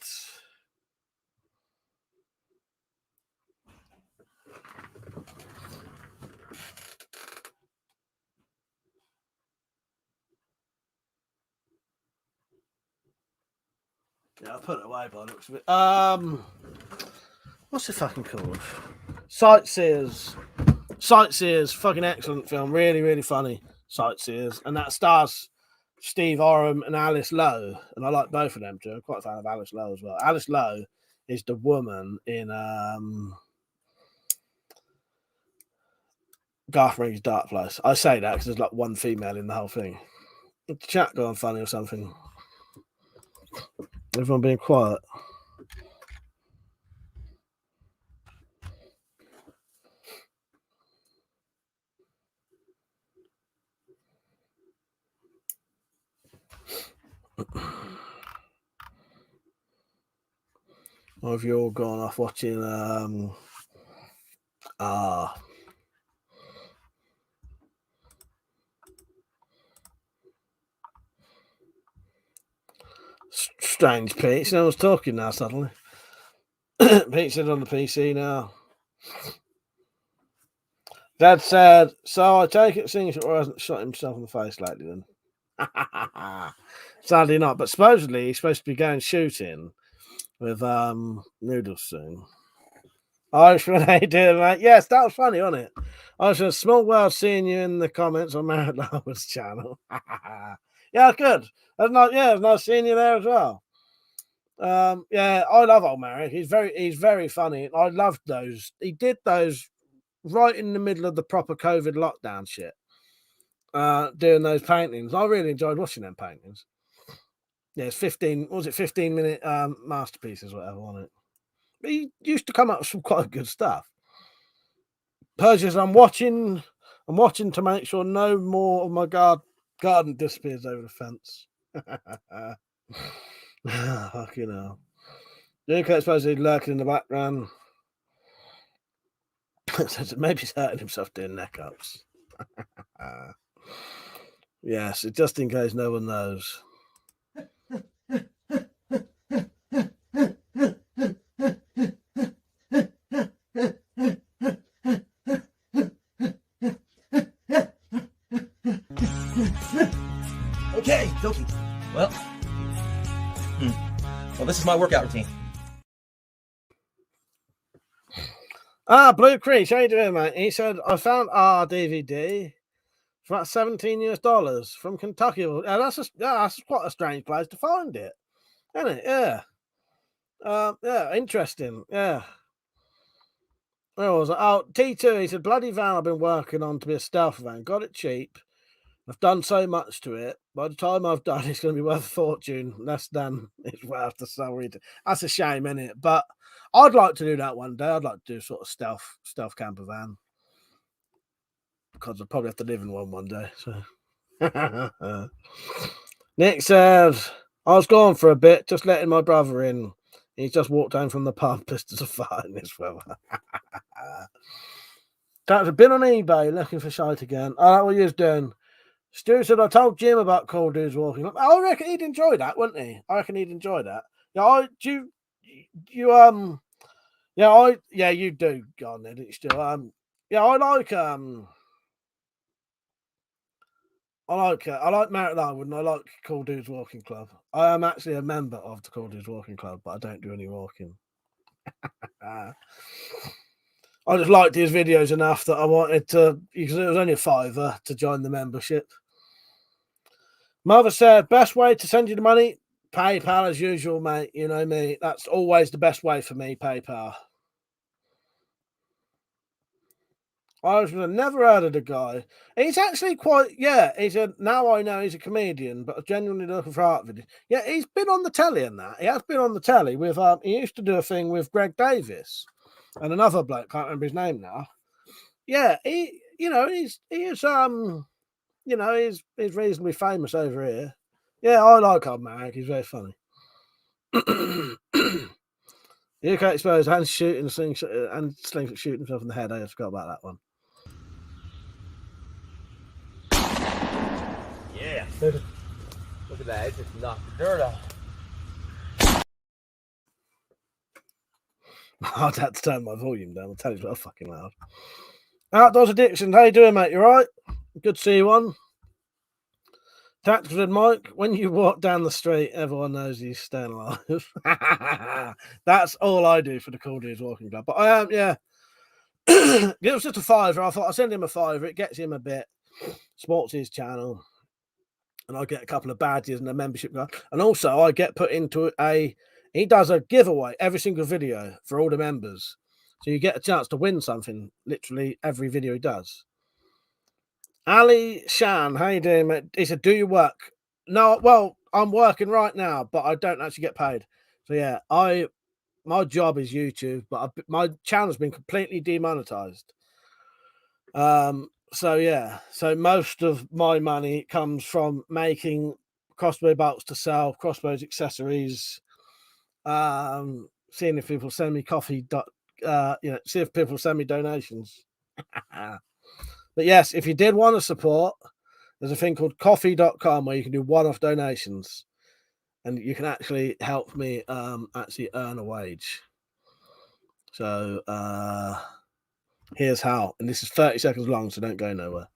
Yeah, I put it away by the looks of it. What's it fucking called? Sightseers. Sightseers, fucking excellent film. Really, really funny. Sightseers, and that stars Steve Oram and Alice Lowe, and I like both of them too. I'm quite a fan of Alice Lowe as well. Alice Lowe is the woman in Garth Marenghi's Dark Place. I say that because there's like one female in the whole thing. Is the chat going funny or something? Everyone being quiet. Or have you all gone off watching strange Pete. No one's talking now suddenly. Pete said on the PC now. Dad said, so I take it Singapore hasn't shot himself in the face lately then. Sadly not, but supposedly he's supposed to be going shooting with Noodles soon. Irishman, how you doing, mate? Yes, that was funny, wasn't it? Irishman, small world seeing you in the comments on Merritt Lower's channel. Yeah, good. That's nice. Yeah, it's nice seeing you there as well. Yeah, I love old Merritt. He's very funny. I loved those. He did those right in the middle of the proper COVID lockdown shit. Doing those paintings. I really enjoyed watching them paintings. Yeah, it's 15, what was it, 15-minute masterpieces, whatever, wasn't it? But he used to come up with some quite good stuff. Persians, I'm watching to make sure no more of my garden disappears over the fence. Fucking hell. Luke supposedly lurking in the background. Maybe he's hurting himself doing neck ups. Yes, just in case no one knows. Okay, dokie. Well, this is my workout routine. Blue Creech, how you doing, mate? He said, I found our DVD for about $17 from Kentucky. Yeah, that's quite a strange place to find it, isn't it? Yeah. Yeah, interesting. Yeah. Where was it? Oh, T2, he said, bloody van I've been working on to be a stealth van. Got it cheap. I've done so much to it. By the time I've done, it's going to be worth a fortune. Less than it's worth the salary. That's a shame, isn't it? But I'd like to do that one day. I'd like to do sort of stealth camper van. Because I'll probably have to live in one day. So Nick says, I was gone for a bit, just letting my brother in. He's just walked home from the pub, pissed as a fire in this weather. I've been on eBay looking for shite again. I like what you're doing. Stu said, I told Jim about Cool Dudes Walking Up. I reckon he'd enjoy that, wouldn't he? I reckon he'd enjoy that. Yeah, you do go on there, didn't you, Stu? I like Merritt Larwood and I like Cool Dudes Walking Club. I am actually a member of the Cool Dudes Walking Club, but I don't do any walking. I just liked his videos enough that I wanted to, because it was only a $5 to join the membership. Mother said, best way to send you the money, PayPal as usual, mate. You know me. That's always the best way for me, PayPal. I've never heard of the guy. He's actually now I know he's a comedian, but I'm genuinely looking for art videos. Yeah, he's been on the telly and that. He has been on the telly with, he used to do a thing with Greg Davis and another bloke, can't remember his name now. Yeah, he's reasonably famous over here. Yeah, I like old Marek. He's very funny. UK exposed and shooting and slingshot shooting himself in the head. I forgot about that one. Yeah. Look at that. It just knocked the dirt off. I'd have to turn my volume down. I'll tell you it's fucking loud. Outdoors Addiction. How you doing, mate? You all right? Good to see you on. Tactical said, Mike, when you walk down the street, everyone knows you're staying alive. That's all I do for the Cool Dudes Walking Club. But I am, yeah. It was just a $5. I thought I'd send him a $5. It gets him a bit. Supports his channel. And I get a couple of badges and a membership card. And also, I get put into he does a giveaway every single video for all the members. So you get a chance to win something literally every video he does. Ali Shan, how you doing, mate? He said, do you work? No, well, I'm working right now, but I don't actually get paid. So yeah, my job is YouTube, but my channel's been completely demonetized. So yeah, so most of my money comes from making crossbow bolts to sell, crossbows accessories, seeing if people send me coffee, see if people send me donations. But yes, if you did want to support, there's a thing called coffee.com where you can do one-off donations and you can actually help me actually earn a wage. So here's how. And this is 30 seconds long, so don't go nowhere.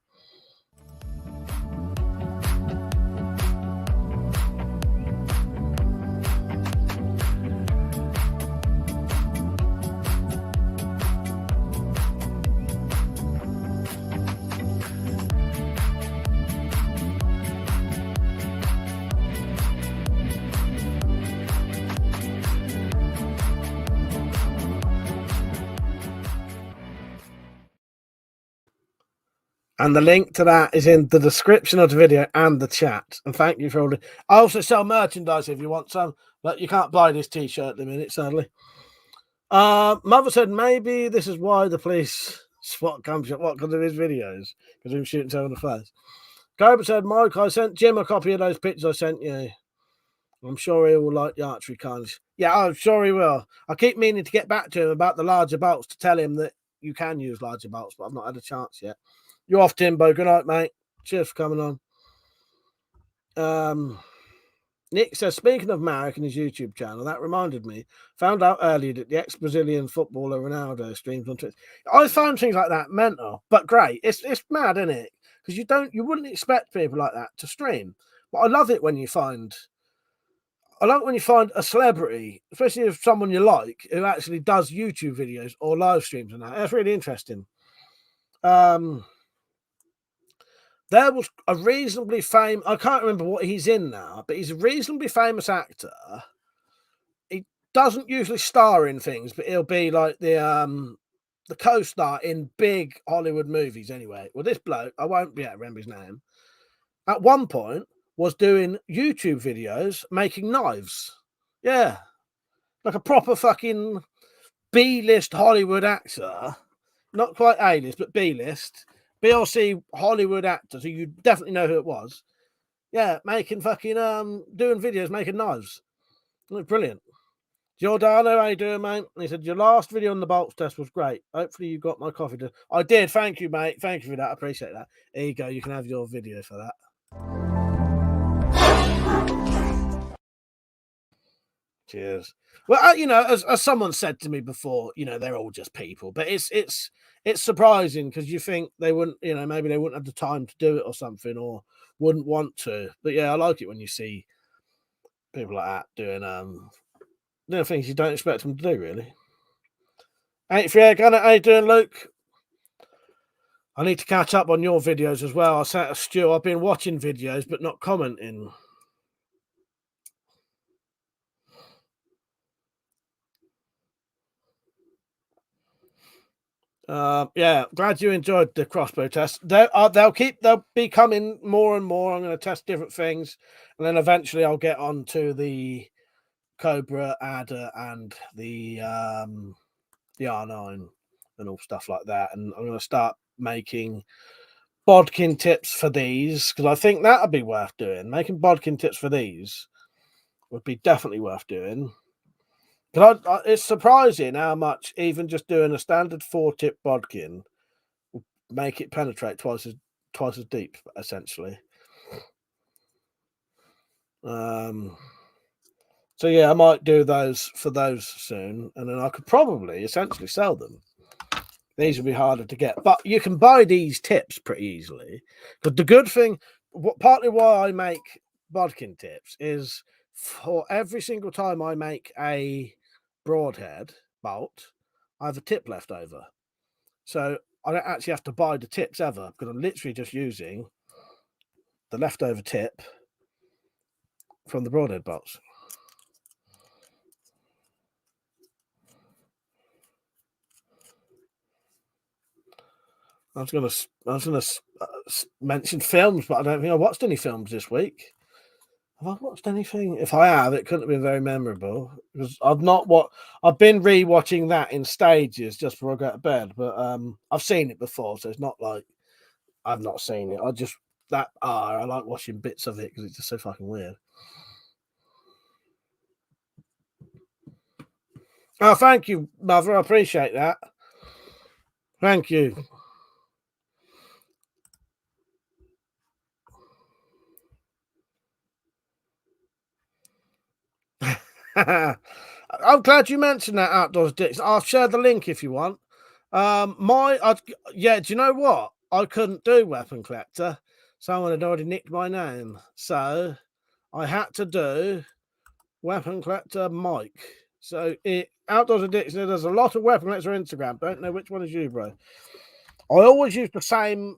And the link to that is in the description of the video and the chat. And thank you for all the... I also sell merchandise if you want some, but you can't buy this t-shirt at the minute, sadly. Mother said maybe this is why the police SWAT comes up because of his videos, because he was shooting himself in the face. Cobra said, Mike, I sent Jim a copy of those pictures I sent you. I'm sure he will like the archery cards. Yeah, I'm sure he will. I keep meaning to get back to him about the larger bolts to tell him that you can use larger bolts, but I've not had a chance yet. You're off, Timbo. Good night, mate. Cheers for coming on. Nick says, speaking of Marek and his YouTube channel, that reminded me, found out earlier that the ex-Brazilian footballer Ronaldo streams on Twitch. I find things like that mental, but great. It's mad, isn't it? Because you wouldn't expect people like that to stream. But I love it when you find a celebrity, especially if someone you like, who actually does YouTube videos or live streams and that. That's really interesting. There was a reasonably famous, I can't remember what he's in now, but he's a reasonably famous actor. He doesn't usually star in things, but he'll be like the co-star in big Hollywood movies anyway. Well, this bloke, I won't be able to remember his name, at one point was doing YouTube videos making knives. Yeah. Like a proper fucking B-list Hollywood actor. Not quite A-list, but B-list. BLC Hollywood actor, so you definitely know who it was. Yeah, making fucking doing videos making knives. Look brilliant. Giordano, how you doing, mate? And he said your last video on the bolts test was great. Hopefully you got my coffee. I did. Thank you, mate. Thank you for that. I appreciate that. There you go. You can have your video for that. Cheers. Well, you know, as someone said to me before, you know, they're all just people, but it's surprising because you think they wouldn't, you know, maybe they wouldn't have the time to do it or something, or wouldn't want to. But yeah, I like it when you see people like that doing things you don't expect them to do. Really. 83 Gunner, how you doing, Luke? I need to catch up on your videos as well. I sat Stu. I've been watching videos but not commenting. Yeah, glad you enjoyed the crossbow test. They'll be coming more and more. I'm going to test different things, and then eventually I'll get on to the Cobra adder and the R9 and all stuff like that. And I'm going to start making bodkin tips for these because I think that would be worth doing. Making bodkin tips for these would be definitely worth doing. But it's surprising how much even just doing a standard 4-tip bodkin will make it penetrate twice as deep, essentially. So yeah, I might do those for those soon, and then I could probably essentially sell them. These will be harder to get, but you can buy these tips pretty easily. But the good thing, partly why I make bodkin tips is for every single time I make a broadhead bolt, I have a tip left over. So I don't actually have to buy the tips ever because I'm literally just using the leftover tip from the broadhead bolts. I was gonna mention films, but I don't think I watched any films this week. Have I watched anything? If I have, it couldn't have been very memorable because I've been rewatching that in stages just before I go to bed. But I've seen it before, so it's not like I've not seen it. I like watching bits of it because it's just so fucking weird. Oh, thank you, Mother. I appreciate that. Thank you. I'm glad you mentioned that, Outdoors Dicks. I'll share the link if you want. Do you know what? I couldn't do Weapon Collector. Someone had already nicked my name. So I had to do Weapon Collector Mike. So Outdoors Addiction, there's a lot of Weapon Collector Instagram. Don't know which one is you, bro. I always use the same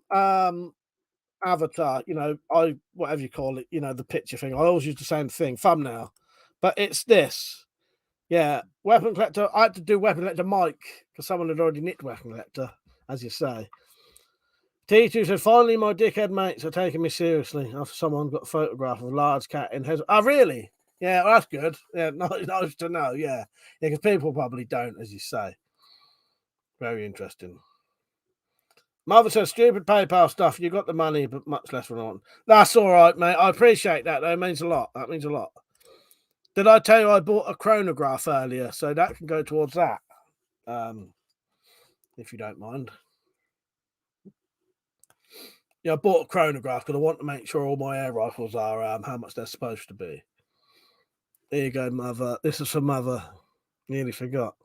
avatar, whatever you call it, the picture thing. I always use the same thing, thumbnail. But it's this. Yeah, Weapon Collector. I had to do Weapon Collector Mike because someone had already nicked Weapon Collector, as you say. T2 said, finally, my dickhead mates are taking me seriously after someone got a photograph of a large cat in his. Oh, really? Yeah, well, that's good. Yeah, nice to know. Yeah, because people probably don't, as you say. Very interesting. Mother says, stupid PayPal stuff. You got the money, but much less on. That's all right, mate. I appreciate that. That means a lot. That means a lot. Did I tell you I bought a chronograph earlier? So that can go towards that. If you don't mind. Yeah, I bought a chronograph because I want to make sure all my air rifles are how much they're supposed to be. There you go, Mother. This is for Mother. Nearly forgot.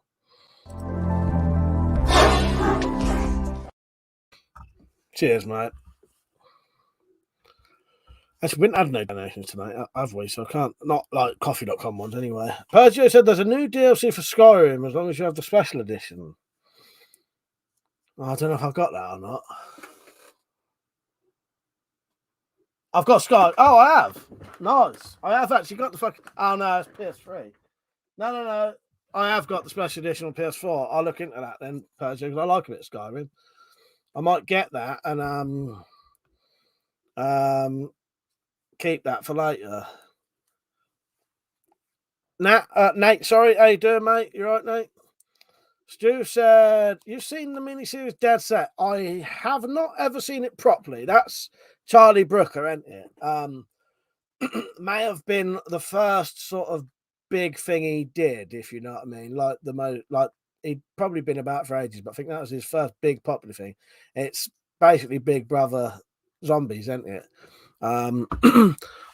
Cheers, mate. Actually, we didn't have no donations tonight, have we? So I can't, not like coffee.com ones anyway. Pergio said there's a new DLC for Skyrim as long as you have the special edition. I don't know if I've got that or not. I've got Sky. Oh, I have. Nice. I have actually got the fucking. Oh, no, it's PS3. No. I have got the special edition on PS4. I'll look into that then, Pergio, because I like a bit of Skyrim. I might get that and keep that for later. Nate, sorry, how you doing, mate? You right, Nate? Stu said, you've seen the miniseries Dead Set. I have not ever seen it properly. That's Charlie Brooker, isn't it? May have been the first sort of big thing he did, if you know what I mean. Like he'd probably been about for ages, but I think that was his first big popular thing. It's basically Big Brother Zombies, isn't it?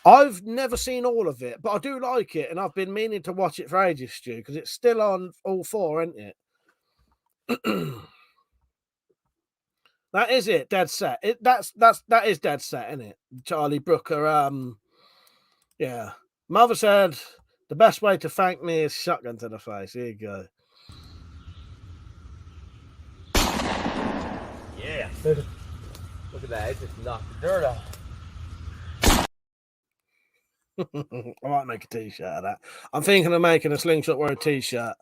I've never seen all of it, but I do like it, and I've been meaning to watch it for ages, Stu, because it's still on all four, isn't it? That is it, dead set. That is dead set, isn't it? Charlie Brooker. Yeah. Mother said the best way to thank me is shotgun to the face. Here you go. Yeah. Look at that. It just knocked the dirt off. I might make a t-shirt of that. I'm thinking of making a slingshot wear a t-shirt.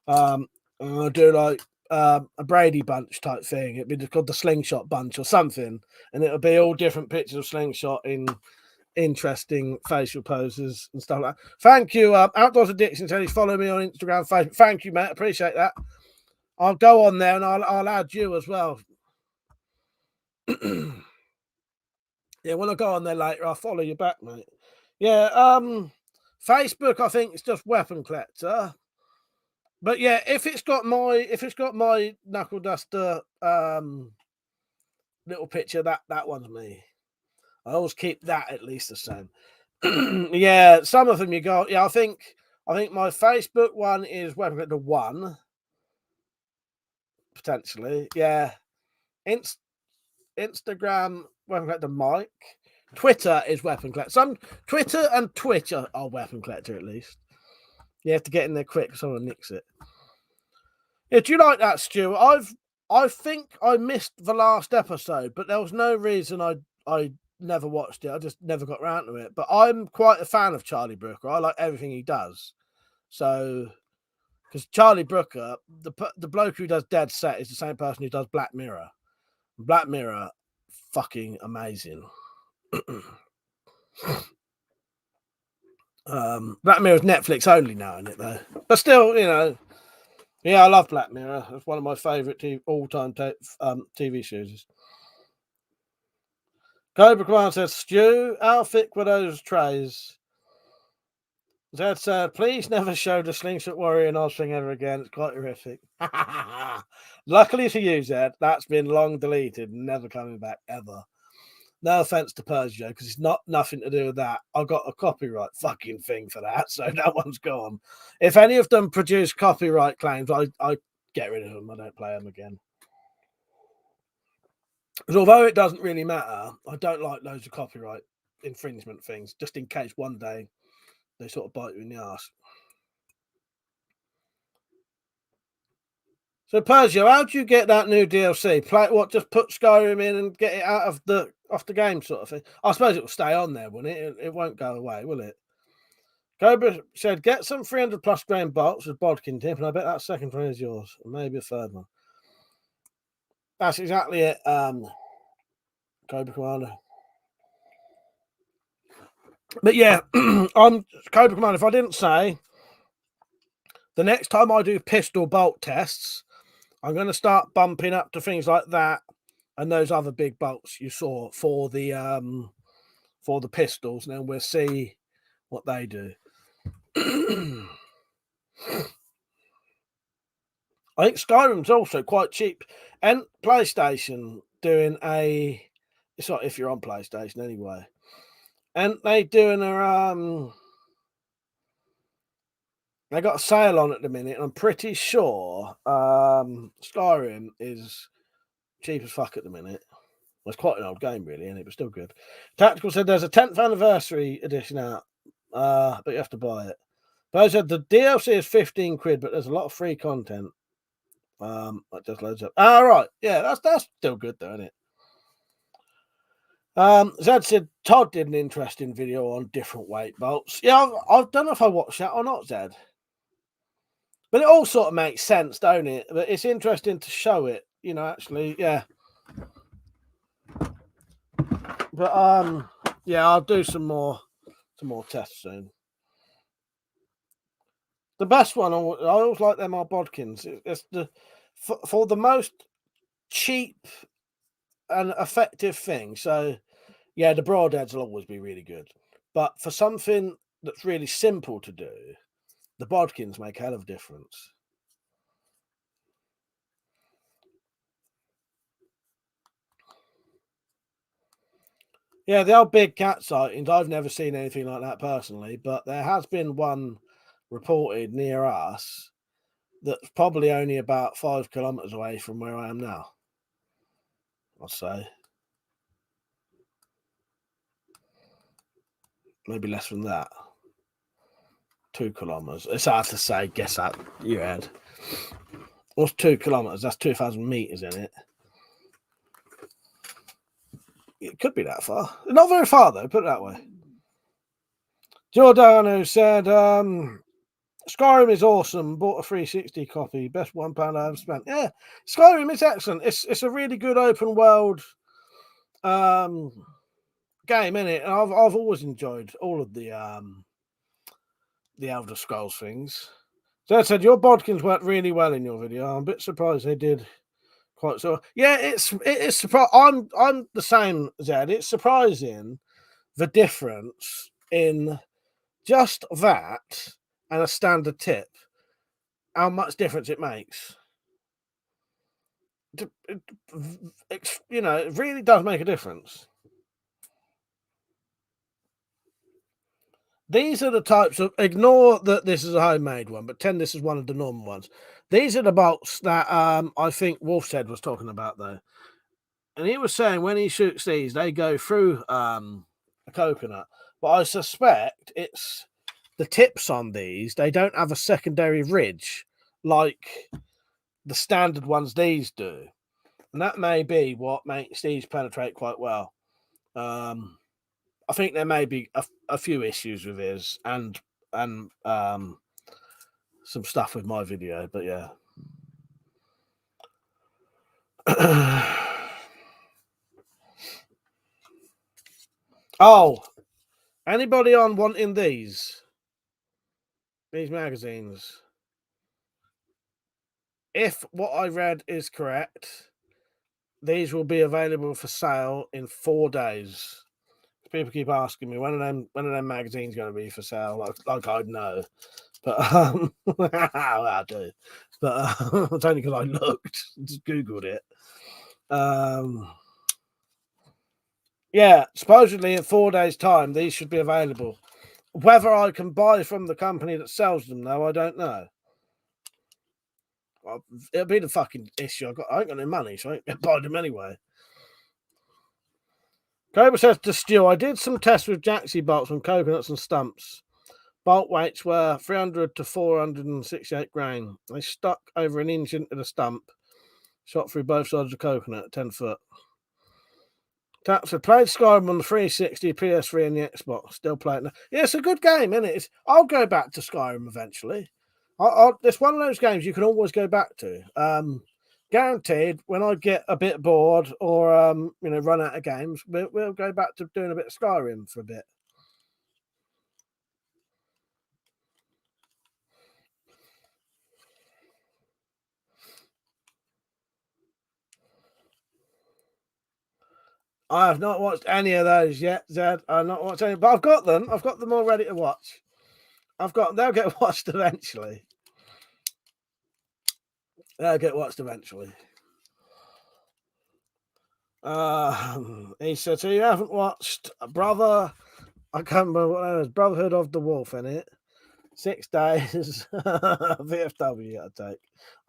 I'm gonna do like a Brady bunch type thing. It'd be called the slingshot bunch or something, and it'll be all different pictures of slingshot in interesting facial poses and stuff like that. Thank you, Outdoors Addiction. Said he's following me on Instagram, Facebook. Thank you, mate. Appreciate that. I'll go on there and I'll add you as well. Yeah, when I go on there later, I'll follow you back, mate. Yeah, Facebook, I think it's just Weapon Collector. But yeah, if it's got my knuckle duster little picture, that one's me. I always keep that at least the same. Yeah, some of them you got. Yeah, I think my Facebook one is Weapon Collector 1. Potentially. Yeah. Instagram Weapon Collector Mike. Twitter is Weapon Collector. Some Twitter and Twitch are Weapon Collector at least. You have to get in there quick because someone nicks it. Yeah, do you like that, Stu? I think I missed the last episode, but there was no reason I never watched it. I just never got around to it. But I'm quite a fan of Charlie Brooker. I like everything he does. So, because Charlie Brooker, the bloke who does Dead Set, is the same person who does Black Mirror. Black Mirror, fucking amazing. Black Mirror's Netflix only now, isn't it, though? But still, you know, yeah, I love Black Mirror. It's one of my favourite all-time TV shows. Cobra Command says, Stu, how thick were those trays? Zed said, please never show the Slingshot Warrior and Ozfing ever again. It's quite horrific. Luckily for you, Zed, that's been long deleted and never coming back ever. No offense to Persia, because it's nothing to do with that. I got a copyright fucking thing for that, so that one's gone. If any of them produce copyright claims, I get rid of them. I don't play them again. Because although it doesn't really matter, I don't like loads of copyright infringement things, just in case one day they sort of bite you in the ass. So Persia, how do you get that new DLC? Play what? Just put Skyrim in and get it off the game, sort of thing. I suppose it will stay on there, won't it? It won't go away, will it? Cobra said, get some 300 plus grain bolts with bodkin tip, and I bet that second one is yours, and maybe a third one. That's exactly it, Cobra Commander. But yeah, I'm Cobra Commander. If I didn't say, the next time I do pistol bolt tests, I'm going to start bumping up to things like that and those other big bolts you saw for the pistols, and then we'll see what they do. I think Skyrim's also quite cheap, and PlayStation doing it's not if you're on PlayStation anyway, and they doing they got a sale on at the minute, and I'm pretty sure Skyrim is cheap as fuck at the minute. Well, it's quite an old game, really, isn't it? But still good. Tactical said there's a 10th anniversary edition out, but you have to buy it. But I said the DLC is 15 quid, but there's a lot of free content. That just loads up. Right, yeah, that's still good though, isn't it? Zed said Todd did an interesting video on different weight bolts. Yeah, I don't know if I watched that or not, Zed. But it all sort of makes sense, don't it? But it's interesting to show it, you know, actually, yeah. But yeah, I'll do some more tests soon. The best one, I always like them are bodkins. It's for the most cheap and effective thing. So yeah, the broadheads will always be really good. But for something that's really simple to do, the bodkins make a hell of a difference. Yeah, the old big cat sightings. I've never seen anything like that personally, but there has been one reported near us that's probably only about 5 kilometres away from where I am now. I'll say. Maybe less than that. 2 kilometres. It's hard to say. Guess that you had. What's 2 kilometres? That's 2,000 metres in it. It could be that far. Not very far though. Put it that way. Giordano said, Skyrim is awesome. Bought a 360 copy. Best £1 I ever spent. Yeah, Skyrim is excellent. It's a really good open world game, isn't it? And I've always enjoyed all of the Elder Scrolls things. So I said your bodkins worked really well in your video. I'm a bit surprised they did quite so. Yeah, it is surprising. I'm the same, Zed. It's surprising the difference in just that and a standard tip. How much difference it makes. You know, it really does make a difference. These are the types of, ignore that this is a homemade one, but pretend this is one of the normal ones. These are the bolts that I think Wolfshead was talking about though. And he was saying when he shoots these, they go through a coconut. But I suspect it's the tips on these, they don't have a secondary ridge like the standard ones these do. And that may be what makes these penetrate quite well. I think there may be a few issues with his and some stuff with my video, but yeah. Oh, anybody on wanting these magazines? If what I read is correct, these will be available for sale in 4 days. People keep asking me when are them magazines going to be for sale? Like I'd know, but I do. But it's only because I looked, just googled it. Yeah, supposedly in 4 days' time, these should be available. Whether I can buy from the company that sells them, though, I don't know. Well, it'll be the fucking issue. I ain't got no money, so I ain't buy them anyway. Cobra says to Stu, I did some tests with Jaxie bolts on coconuts and stumps. Bolt weights were 300 to 468 grain. They stuck over an inch into the stump, shot through both sides of the coconut at 10 foot. Taps have played Skyrim on the 360, PS3, and the Xbox. Still playing. Yeah, it's a good game, isn't it? I'll go back to Skyrim eventually. It's one of those games you can always go back to. Guaranteed, when I get a bit bored or run out of games, we'll go back to doing a bit of Skyrim for a bit. I have not watched any of those yet, Zed. I've not watched any, but I've got them. I've got them all ready to watch. They'll get watched eventually. They'll get watched eventually. He said, so you haven't watched Brother, I can't remember what it was, Brotherhood of the Wolf in it. 6 days VFW I take.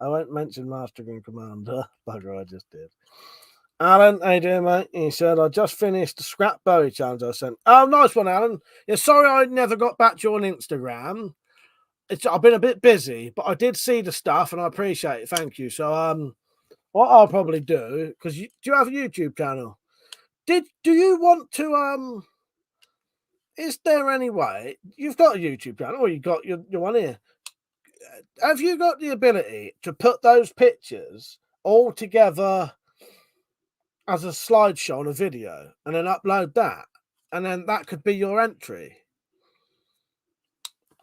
I won't mention Master and Commander. Bugger, I just did. Alan, how you doing, mate? He said, I just finished the Scrap Bowie challenge I sent. Oh, nice one, Alan. Yeah, sorry I never got back to you on Instagram. I've been a bit busy, but I did see the stuff and I appreciate it. Thank you. So what I'll probably do, because do you have a YouTube channel? Do you want to is there any way you've got a YouTube channel or you got your one here? Have you got the ability to put those pictures all together as a slideshow on a video and then upload that? And then that could be your entry.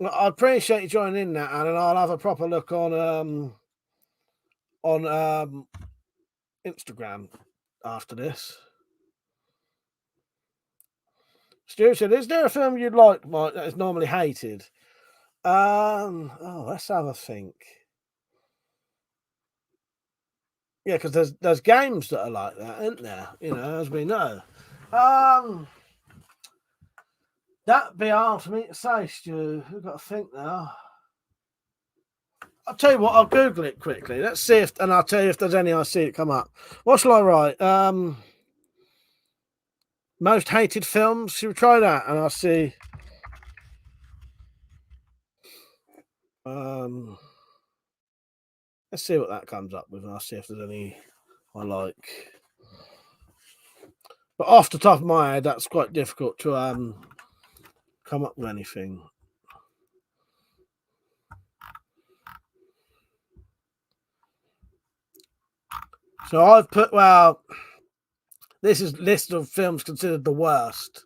Well, I appreciate you joining in that, and I'll have a proper look on Instagram after this. Stu said, is there a film you'd like, Mike, that is normally hated? Let's have a think. Yeah, because there's games that are like that, isn't there? You know, as we know. That'd be hard for me to say, Stu. We've got to think now. I'll tell you what, I'll Google it quickly. Let's see if, and I'll tell you if there's any I see it come up. What shall I write? Most hated films. Should we try that? And I'll see. Let's see what that comes up with, and I'll see if there's any I like. But off the top of my head, that's quite difficult to come up with anything. So I've put, well, this is list of films considered the worst.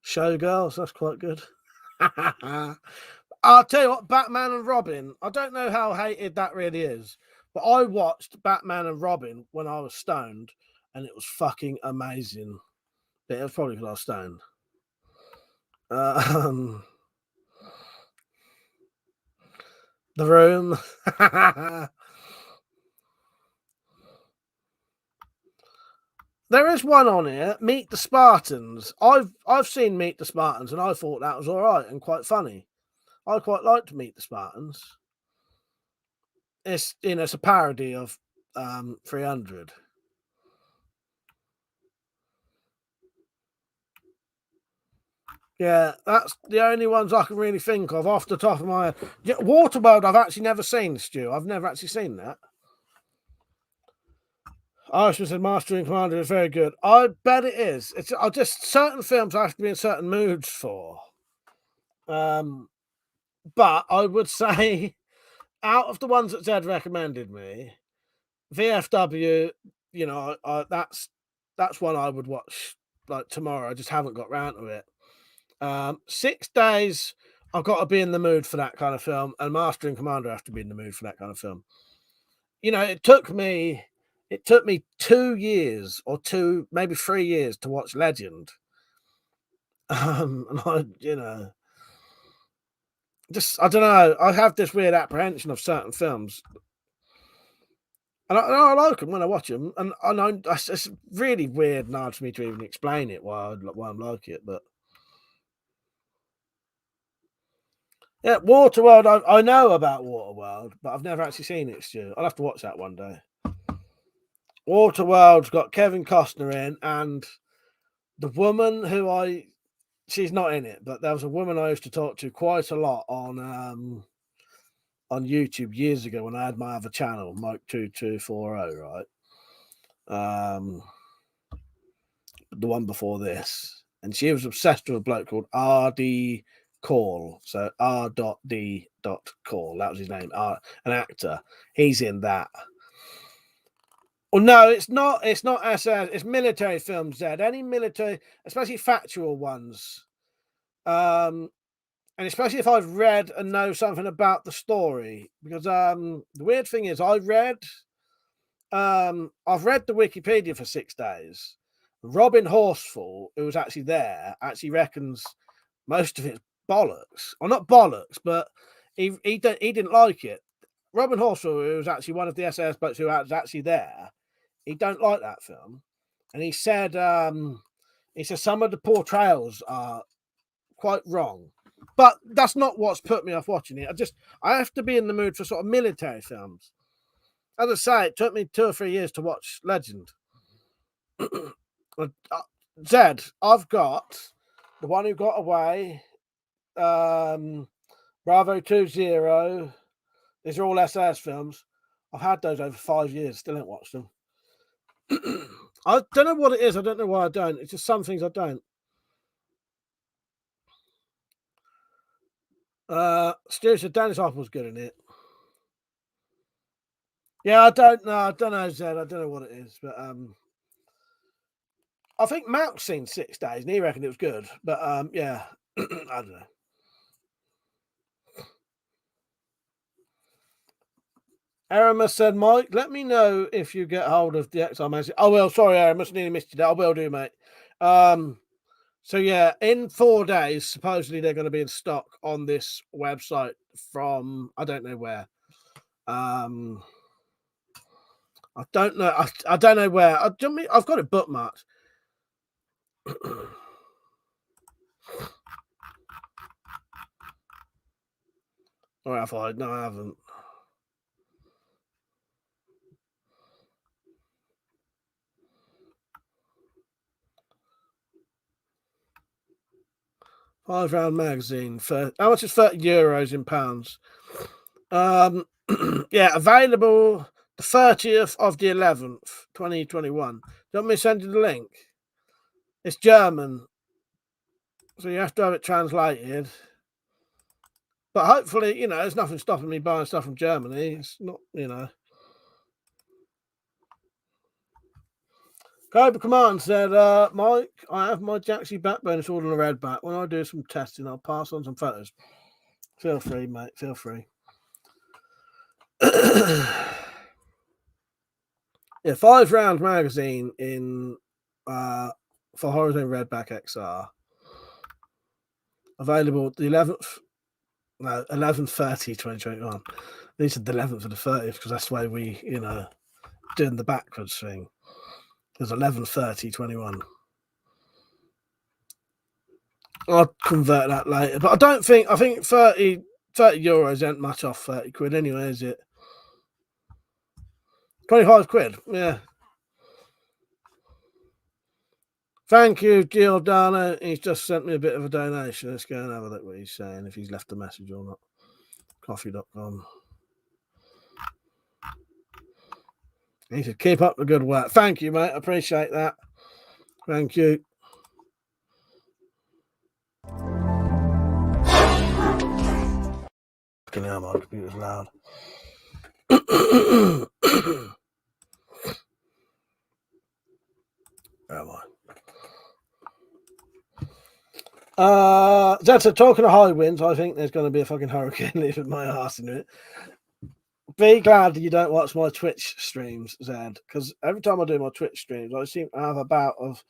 Showgirls, that's quite good. I'll tell you what, Batman and Robin, I don't know how hated that really is, but I watched Batman and Robin when I was stoned, and it was fucking amazing. But it was probably because I was stoned. The Room. There is one on here, Meet the Spartans. I've seen Meet the Spartans, and I thought that was all right and quite funny. I quite liked Meet the Spartans. It's, you know, it's a parody of 300. Yeah, that's the only ones I can really think of off the top of my head. Yeah, Waterworld, I've actually never seen, Stu. I've never actually seen that. Irishman said Master and Commander is very good. I bet it is. It's just certain films I have to be in certain moods for. But I would say, out of the ones that Zed recommended me, VFW, you know, that's one I would watch like tomorrow. I just haven't got round to it. 6 Days, I've got to be in the mood for that kind of film, and Master and Commander have to be in the mood for that kind of film. You know, it took me 2 years or maybe 3 years to watch Legend. And I, you know, just, I don't know. I have this weird apprehension of certain films, and I like them when I watch them. And I know it's really weird and hard for me to even explain it why I'm like it. But yeah, Waterworld. I know about Waterworld, but I've never actually seen it, Stu. I'll have to watch that one day. Waterworld's got Kevin Costner in, and the woman who she's not in it, but there was a woman I used to talk to quite a lot on YouTube years ago when I had my other channel, Mike2240, right? The one before this, and she was obsessed with a bloke called R.D. Call, so R.D. Call. That was his name. An actor. He's in that. Well, no, it's not. It's not SS. It's military films. Zed. Any military, especially factual ones. And especially if I've read and know something about the story, because the weird thing is I've read the Wikipedia for 6 Days. Robin Horsfall, who was actually there, actually reckons most of it's bollocks. Or not bollocks, but he didn't like it. Robin Horsfall, who was actually one of the SAS boats who was actually there, he don't like that film. And he said some of the portrayals are quite wrong. But that's not what's put me off watching it. I have to be in the mood for sort of military films. As I say, it took me 2 or 3 years to watch Legend. Zed, I've got The One Who Got Away, Bravo 20. These are all SAS films. I've had those over 5 years, still haven't watched them. I don't know what it is. I don't know why I don't. It's just some things I don't. Stu said Dennis Hopper's good in it. Yeah, I don't know, Zed. I don't know what it is, but I think Matt's seen 6 Days and he reckoned it was good. But yeah, I don't know. Aramis said, Mike, let me know if you get hold of the XR message. Oh, well, sorry, Aramis, nearly missed you there. I will do, mate. So, yeah, in 4 days, supposedly they're going to be in stock on this website from, I don't know where. I I don't know. I don't know where. I've got it bookmarked. Or have I? No, I haven't. £5 magazine. How much is €30 in pounds? Yeah, available the 30th of the 11th, 2021. Do you want me to send you the link? It's German, so you have to have it translated. But hopefully, there's nothing stopping me buying stuff from Germany. It's not, Cobra Command said, Mike, I have my Jaxie backbone installed on a red back. When I do some testing, I'll pass on some photos. Feel free, mate. Feel free. Yeah, 5-round magazine in for Horizon Redback XR. Available the 11th. No, 11/30, 2021. These are the 11th of the 30th because that's the way we, doing the backwards thing. There's 11/30/21. I'll convert that later, but I think 30 euros ain't much off 30 quid anyway, is it? 25 quid, yeah. Thank you, Giordano. He's just sent me a bit of a donation. Let's go and have a look what he's saying, if he's left a message or not. Coffee.com. He said, keep up the good work. Thank you, mate. I appreciate that. Thank you. Fucking hell, my computer's loud. Where am I? That's a talking of high winds. I think there's going to be a fucking hurricane leaving my ass in it. Be glad you don't watch my Twitch streams, Zed, because every time I do my Twitch streams, I seem to have a bout of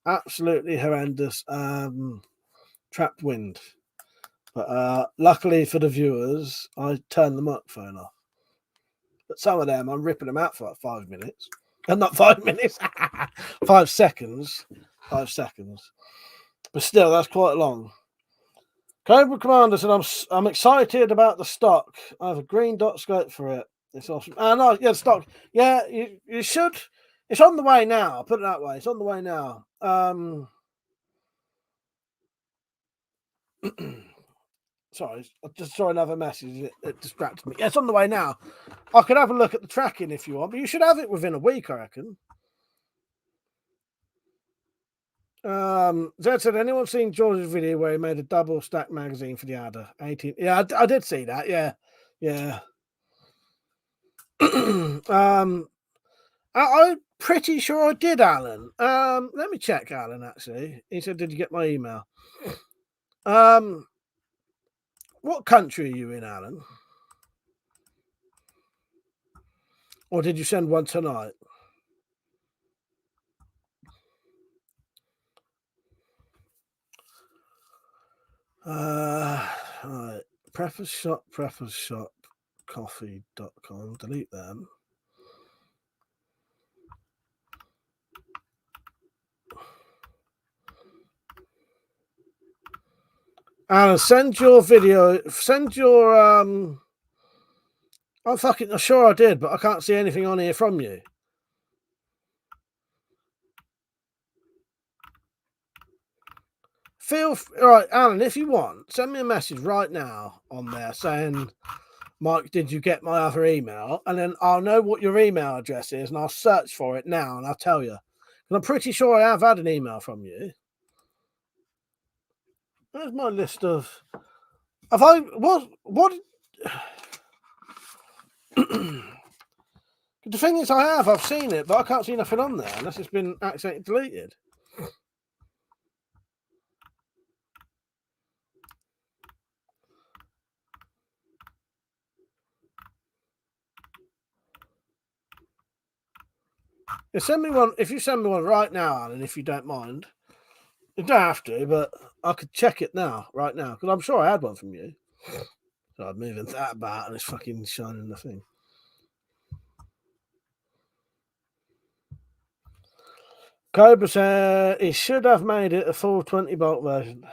absolutely horrendous trapped wind. But luckily for the viewers, I turned the microphone off. But some of them, I'm ripping them out for like 5 minutes. And not 5 minutes, 5 seconds. 5 seconds. But still, that's quite long. Cobra Commander said, I'm excited about the stock. I have a green dot scope for it. It's awesome. No, yeah, stock. Yeah, you should. It's on the way now. I'll put it that way. It's on the way now. Sorry, I just saw another message. It distracted me. Yeah, it's on the way now. I could have a look at the tracking if you want, but you should have it within a week, I reckon. Zed said, anyone seen George's video where he made a double stack magazine for the adder? 18. Yeah, I did see that. Yeah. I'm pretty sure I did, Alan. Let me check, Alan, actually. He said, did you get my email? What country are you in, Alan? Or did you send one tonight? Right. Preface shop, coffee.com. Delete them. Alan, send your video. Send your I'm fucking sure I did, but I can't see anything on here from you. Right, Alan, if you want, send me a message right now on there saying, Mike, did you get my other email? And then I'll know what your email address is and I'll search for it now and I'll tell you. And I'm pretty sure I have had an email from you. There's my list of. Have I what? The thing is, I've seen it, but I can't see nothing on there unless it's been accidentally deleted. Send me one if you send me one right now, Alan. If you don't mind, you don't have to, but I could check it right now, because I'm sure I had one from you. So I'm moving that about, and it's fucking shining the thing. Cobra said he should have made it a full 20-bolt version.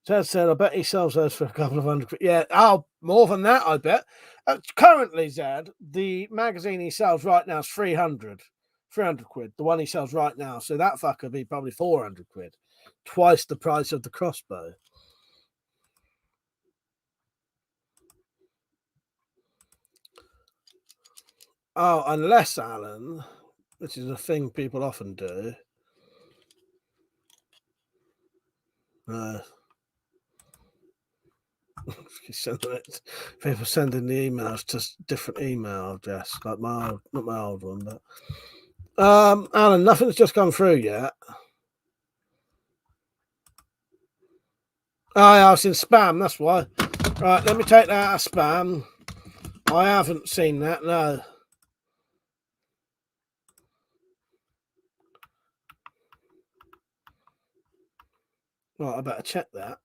Ted said, I bet he sells those for a couple of $100. Yeah, more than that, I bet. Currently, Zed, the magazine he sells right now is 300 quid. The one he sells right now. So that fucker be probably 400 quid. Twice the price of the crossbow. Oh, unless, Alan, which is a thing people often do. People sending the emails to different email address, like not my old one, but Alan, nothing's just come through yet. Oh, yeah, I was in spam, that's why. Right, let me take that out of spam. I haven't seen that, no. Right, I better check that.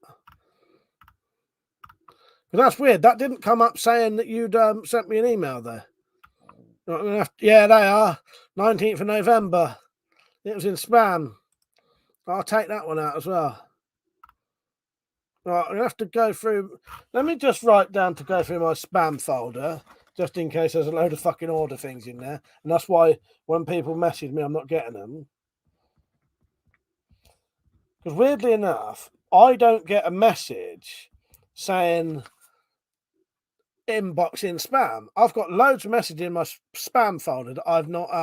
But that's weird. That didn't come up saying that you'd sent me an email there. Yeah, they are. 19th of November. It was in spam. I'll take that one out as well. Right, I'm going to have to go through. Let me just write down to go through my spam folder, just in case there's a load of fucking order things in there. And that's why when people message me, I'm not getting them. Because weirdly enough, I don't get a message saying inbox in spam. I've got loads of messages in my spam folder that I've not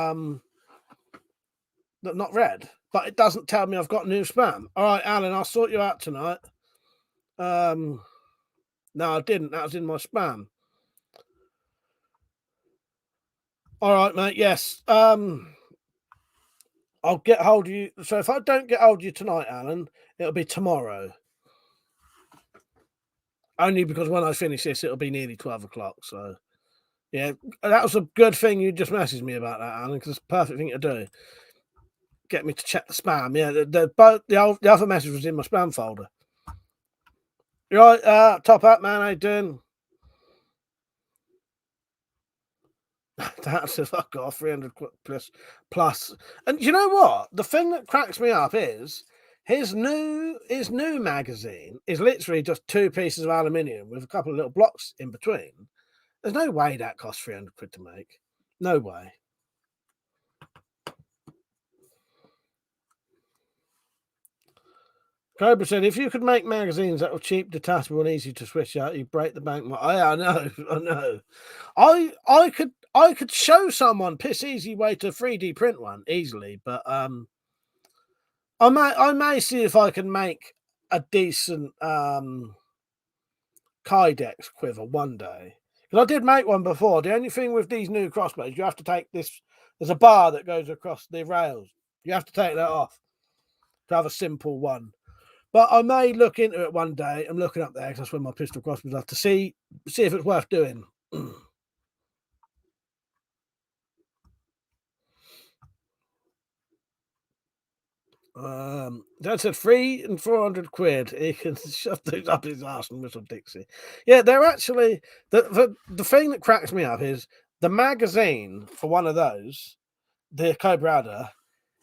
read, but it doesn't tell me I've got new spam. All right, Alan, I'll sort you out tonight. No, I didn't. That was in my spam. All right, mate. Yes. I'll get hold of you. So if I don't get hold of you tonight, Alan, it'll be tomorrow. Only because when I finish this, it'll be nearly 12 o'clock. So, yeah, that was a good thing you just messaged me about that, Alan, because it's a perfect thing to do. Get me to check the spam. Yeah, the other message was in my spam folder. You right, top hat, man, how you doing? That's a fuck off, 300 plus. And you know what? The thing that cracks me up is his new magazine is literally just 2 pieces of aluminium with a couple of little blocks in between. There's no way that costs 300 quid to make. No way. Cobra said, if you could make magazines that were cheap, detachable, and easy to switch out, you'd break the bank. I know. I could show someone piss easy way to 3D print one easily, but I may see if I can make a decent Kydex quiver one day. Because I did make one before. The only thing with these new crossbows, you have to take this. There's a bar that goes across the rails. You have to take that off to have a simple one. But I may look into it one day. I'm looking up there because that's where my pistol crossbows are, to see if it's worth doing. Dad said 300 and 400 quid. He can shove those up his arse and whistle Dixie. Yeah, they're actually the thing that cracks me up is the magazine for one of those, the Cobra,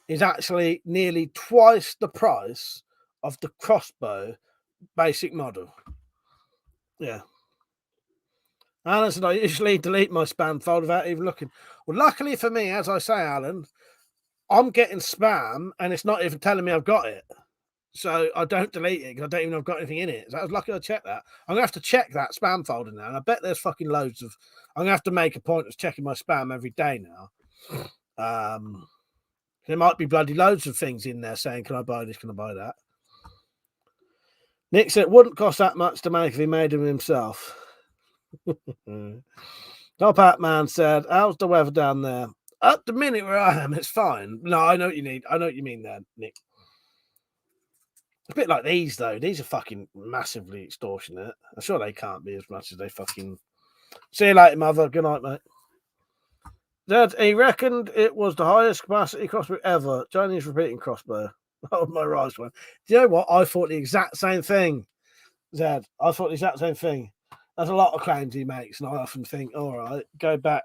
is actually nearly twice the price of the crossbow basic model. Yeah. Alan said, I usually delete my spam folder without even looking. Well, luckily for me, as I say, Alan, I'm getting spam and it's not even telling me I've got it. So I don't delete it because I don't even know I've got anything in it. So I was lucky I checked that. I'm going to have to check that spam folder now. And I bet there's fucking loads of... I'm going to have to make a point of checking my spam every day now. There might be bloody loads of things in there saying, can I buy this, can I buy that? Nick said, it wouldn't cost that much to make if he made them himself. Top Hat Man said, how's the weather down there? At the minute where I am, it's fine. No, I know what you need. I know what you mean there, Nick. It's a bit like these, though. These are fucking massively extortionate. I'm sure they can't be as much as they fucking... See you later, mother. Good night, mate. Dad, he reckoned it was the highest capacity crossbow ever. Chinese repeating crossbow. Oh, my right one. Do you know what? I thought the exact same thing, Zed. I thought the exact same thing. There's a lot of claims he makes, and I often think, all right, go back.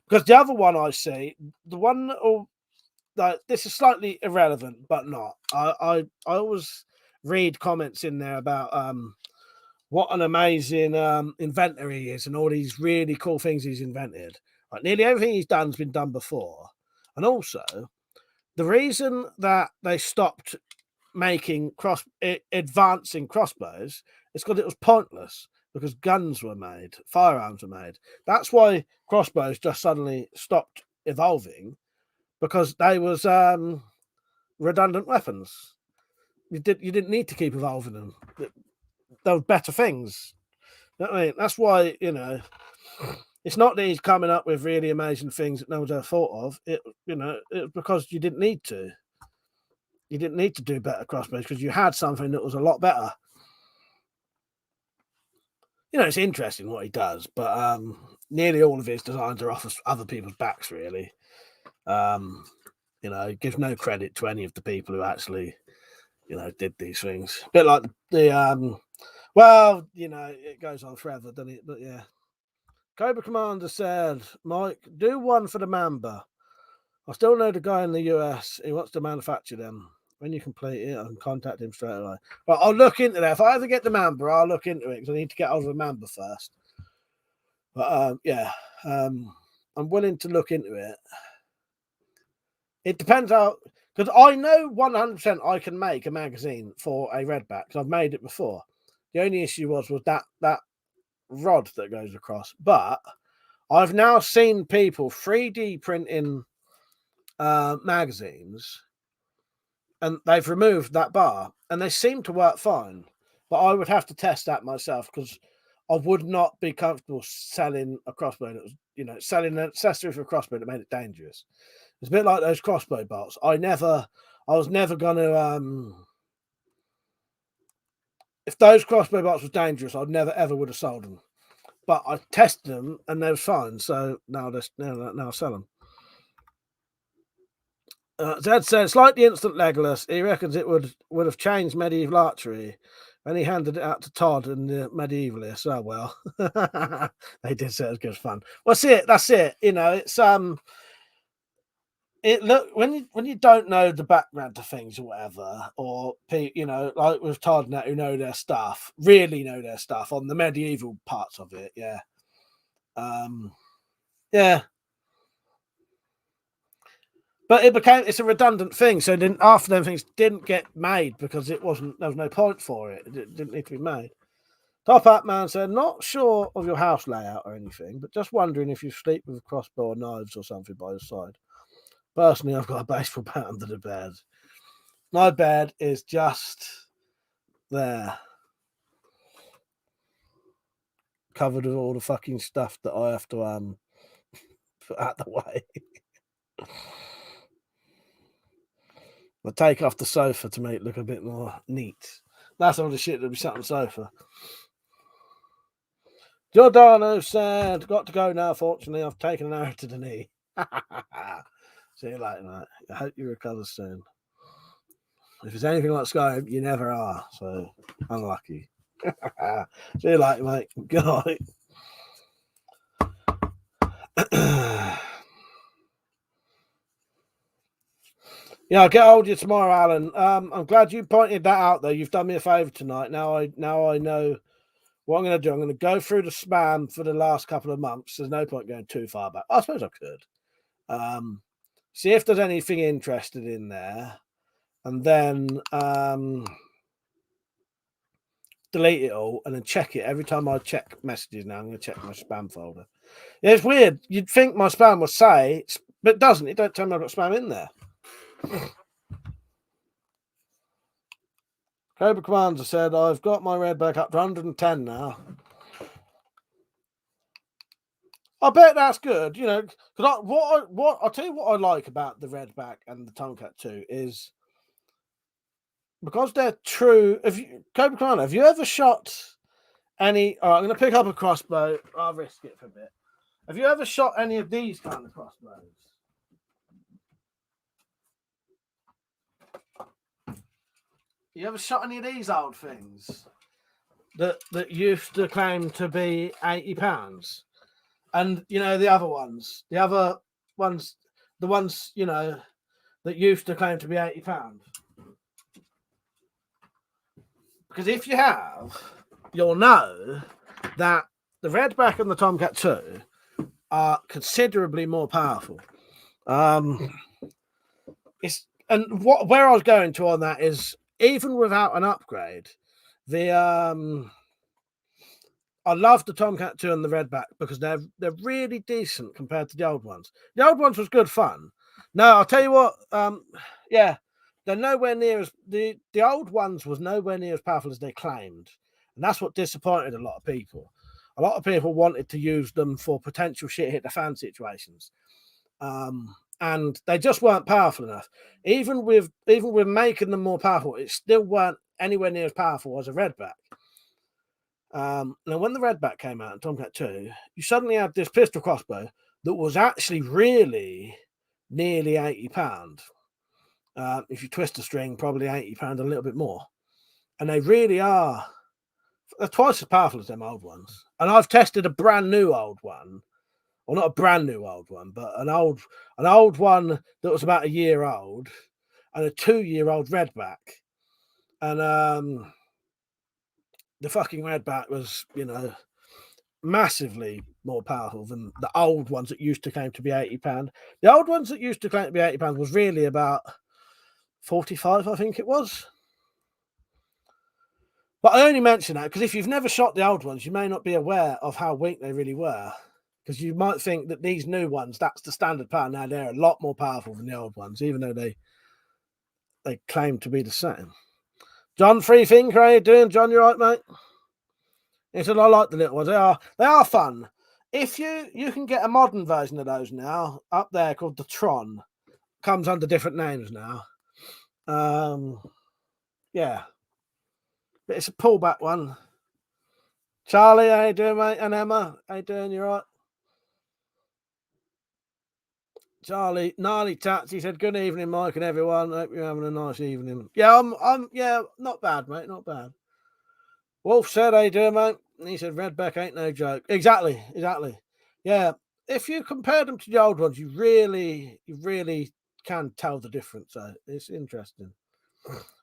Because the other one I see, the one like this is slightly irrelevant, but not. I always read comments in there about what an amazing inventor he is and all these really cool things he's invented. Like nearly everything he's done has been done before, and also the reason that they stopped making advancing crossbows is because it was pointless, because guns were made, firearms were made. That's why crossbows just suddenly stopped evolving, because they was redundant weapons. You didn't need to keep evolving them. There were better things. You know what I mean? That's why, it's not that he's coming up with really amazing things that no one's ever thought of. It's because you didn't need to. You didn't need to do better crossbows because you had something that was a lot better. It's interesting what he does, but nearly all of his designs are off other people's backs, really. He gives no credit to any of the people who actually, did these things. A bit like it goes on forever, doesn't it? But yeah. Cobra Commander said, Mike, do one for the Mamba. I still know the guy in the US. He wants to manufacture them. When you complete it, I can contact him straight away. Well, I'll look into that. If I ever get the Mamba, I'll look into it because I need to get hold of the Mamba first. But I'm willing to look into it. It depends how, because I know 100% I can make a magazine for a Redback because I've made it before. The only issue was that rod that goes across. But I've now seen people 3D printing magazines, and they've removed that bar, and they seem to work fine. But I would have to test that myself because I would not be comfortable selling a crossbow that was, selling an accessory for a crossbow that made it dangerous. It's a bit like those crossbow bolts. I was never gonna if those crossbow bolts was dangerous, I'd never ever would have sold them. But I tested them and they were fine, so now I sell them. Zed said, it's like the instant Legolas. He reckons it would have changed medieval archery. And he handed it out to Todd and the medievalists. Oh well, they did say it was good fun. Well, that's it. It's when you don't know the background to things or whatever, or like with Todd and that, who know their stuff, really know their stuff on the medieval parts of it. Yeah, yeah. But it's a redundant thing. So then after them things didn't get made because there was no point for it. It didn't need to be made. Top Hat Man said, not sure of your house layout or anything, but just wondering if you sleep with a crossbow or knives or something by your side. Personally, I've got a baseball bat under the bed. My bed is just there, covered with all the fucking stuff that I have to put out the way. I take off the sofa to make it look a bit more neat. That's all the shit that'll be sat on the sofa. Giordano said, got to go now, fortunately. I've taken an arrow to the knee. See you later, mate. I hope you recover soon. If it's anything like Skype, you never are. So, unlucky. See you later, mate. Good night. Yeah, I'll get hold of you tomorrow, Alan. I'm glad you pointed that out, though. You've done me a favour tonight. Now I know what I'm going to do. I'm going to go through the spam for the last couple of months. There's no point going too far back. I suppose I could. See if there's anything interested in there. And then delete it all and then check it. Every time I check messages now, I'm going to check my spam folder. Yeah, it's weird. You'd think my spam would say, but it doesn't. It don't tell me I've got spam in there. Cobra Commander said, I've got my Redback up to 110 now. I bet that's good, because I'll tell you what I like about the Redback and the Tomcat 2 is because they're true. Cobra Commander, have you ever shot any? All right, I'm going to pick up a crossbow. I'll risk it for a bit. Have you ever shot any of these kind of crossbows? You ever shot any of these old things that used to claim to be £80? And the other ones, the ones, that used to claim to be £80? Because if you have, you'll know that the Redback and the Tomcat 2 are considerably more powerful. Where I was going to on that is, even without an upgrade, I love the Tomcat 2 and the Redback because they're really decent compared to the old ones. The old ones was good fun. No, I'll tell you what, yeah, they're nowhere near as the old ones was nowhere near as powerful as they claimed. And that's what disappointed a lot of people. A lot of people wanted to use them for potential shit hit the fan situations. And they just weren't powerful enough. Even with making them more powerful, it still weren't anywhere near as powerful as a Redback. Now, when the Redback came out in Tomcat 2, you suddenly had this pistol crossbow that was actually really nearly £80. If you twist the string, probably £80, a little bit more. And they really are. They're twice as powerful as them old ones. And I've tested a brand new old one. Well, not a brand new old one, but an old one that was about a year old, and a 2-year-old Redback. And the fucking Redback was, massively more powerful than the old ones that used to claim to be £80. The old ones that used to claim to be £80 was really about 45, I think it was. But I only mention that because if you've never shot the old ones, you may not be aware of how weak they really were. Because you might think that these new ones, that's the standard power. Now they're a lot more powerful than the old ones, even though they claim to be the same. John Freethinker, how you doing? John, you right, mate? He said, I like the little ones. They are fun. If you can get a modern version of those now up there called the Tron. Comes under different names now. Yeah. But it's a pullback one. Charlie, how you doing, mate? And Emma, how you doing? You right? Charlie, gnarly tats. He said, "Good evening, Mike and everyone. Hope you're having a nice evening." Yeah, I'm. Yeah, not bad, mate. Not bad. Wolf said, "How you doing, mate?" And he said, "Redback ain't no joke." Exactly. Yeah, if you compare them to the old ones, you really can tell the difference. So it's interesting.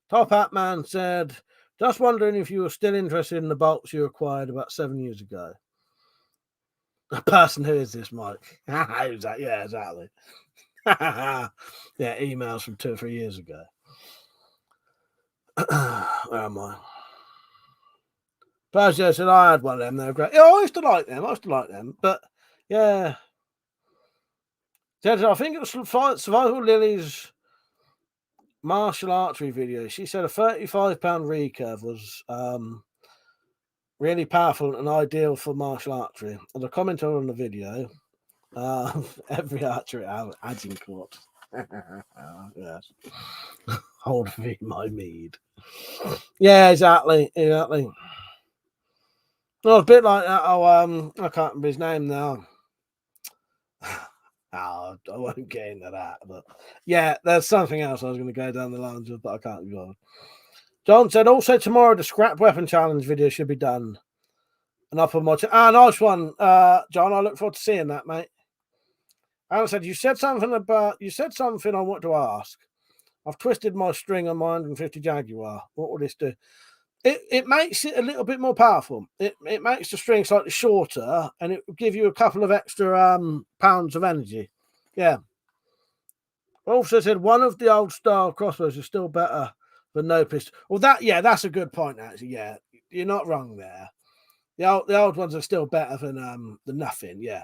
Top Hat Man said, "Just wondering if you were still interested in the bolts you acquired about 7 years ago." A person who is this, Mike? Who's that? Yeah, exactly. Yeah, emails from 2 or 3 years ago. Where am I? Pazio said I had one of them. They were great. Yeah, I used to like them. But yeah, I think it was Survival Lily's martial archery video. She said a £35 recurve was really powerful and ideal for martial archery. And I commented on the video. Every archer adds in court. Yes. Hold me my mead. Yeah, exactly. Well, a bit like that. I can't remember his name now. I won't get into that. But yeah, there's something else I was going to go down the lines of, but I can't be bothered. John said also tomorrow the scrap weapon challenge video should be done. And up on my nice one, John. I look forward to seeing that, mate. Alan said you said something I want to ask. I've twisted my string on my 150 Jaguar. What will this do? It makes it a little bit more powerful. It makes the string slightly shorter, and it will give you a couple of extra pounds of energy. Yeah. Also said one of the old style crossbows is still better than no pistol. Well, that's a good point actually. Yeah, you're not wrong there. The old ones are still better than nothing. Yeah,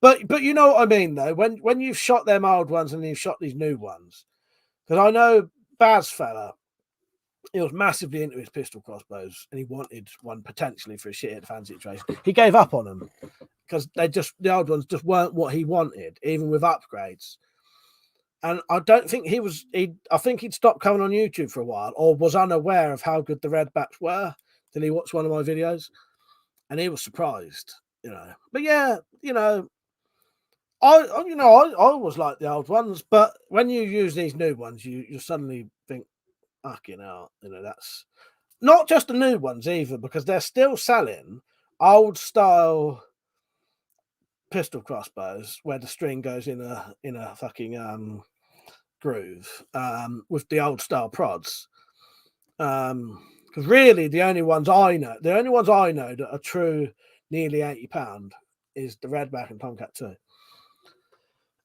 but you know what I mean though. When you've shot them old ones and you've shot these new ones, because I know Baz fella. He was massively into his pistol crossbows and he wanted one potentially for a shit hit fan situation. He gave up on them because the old ones just weren't what he wanted, even with upgrades. And I don't think I think he'd stopped coming on YouTube for a while or was unaware of how good the Redbacks were till he watched one of my videos and he was surprised, But yeah, I always like the old ones, but when you use these new ones, you suddenly think, fucking hell, that's not just the new ones either, because they're still selling old style pistol crossbows where the string goes in a fucking groove with the old style prods. Because really, the only ones I know that are true, nearly £80 is the Redback and Tomcat 2.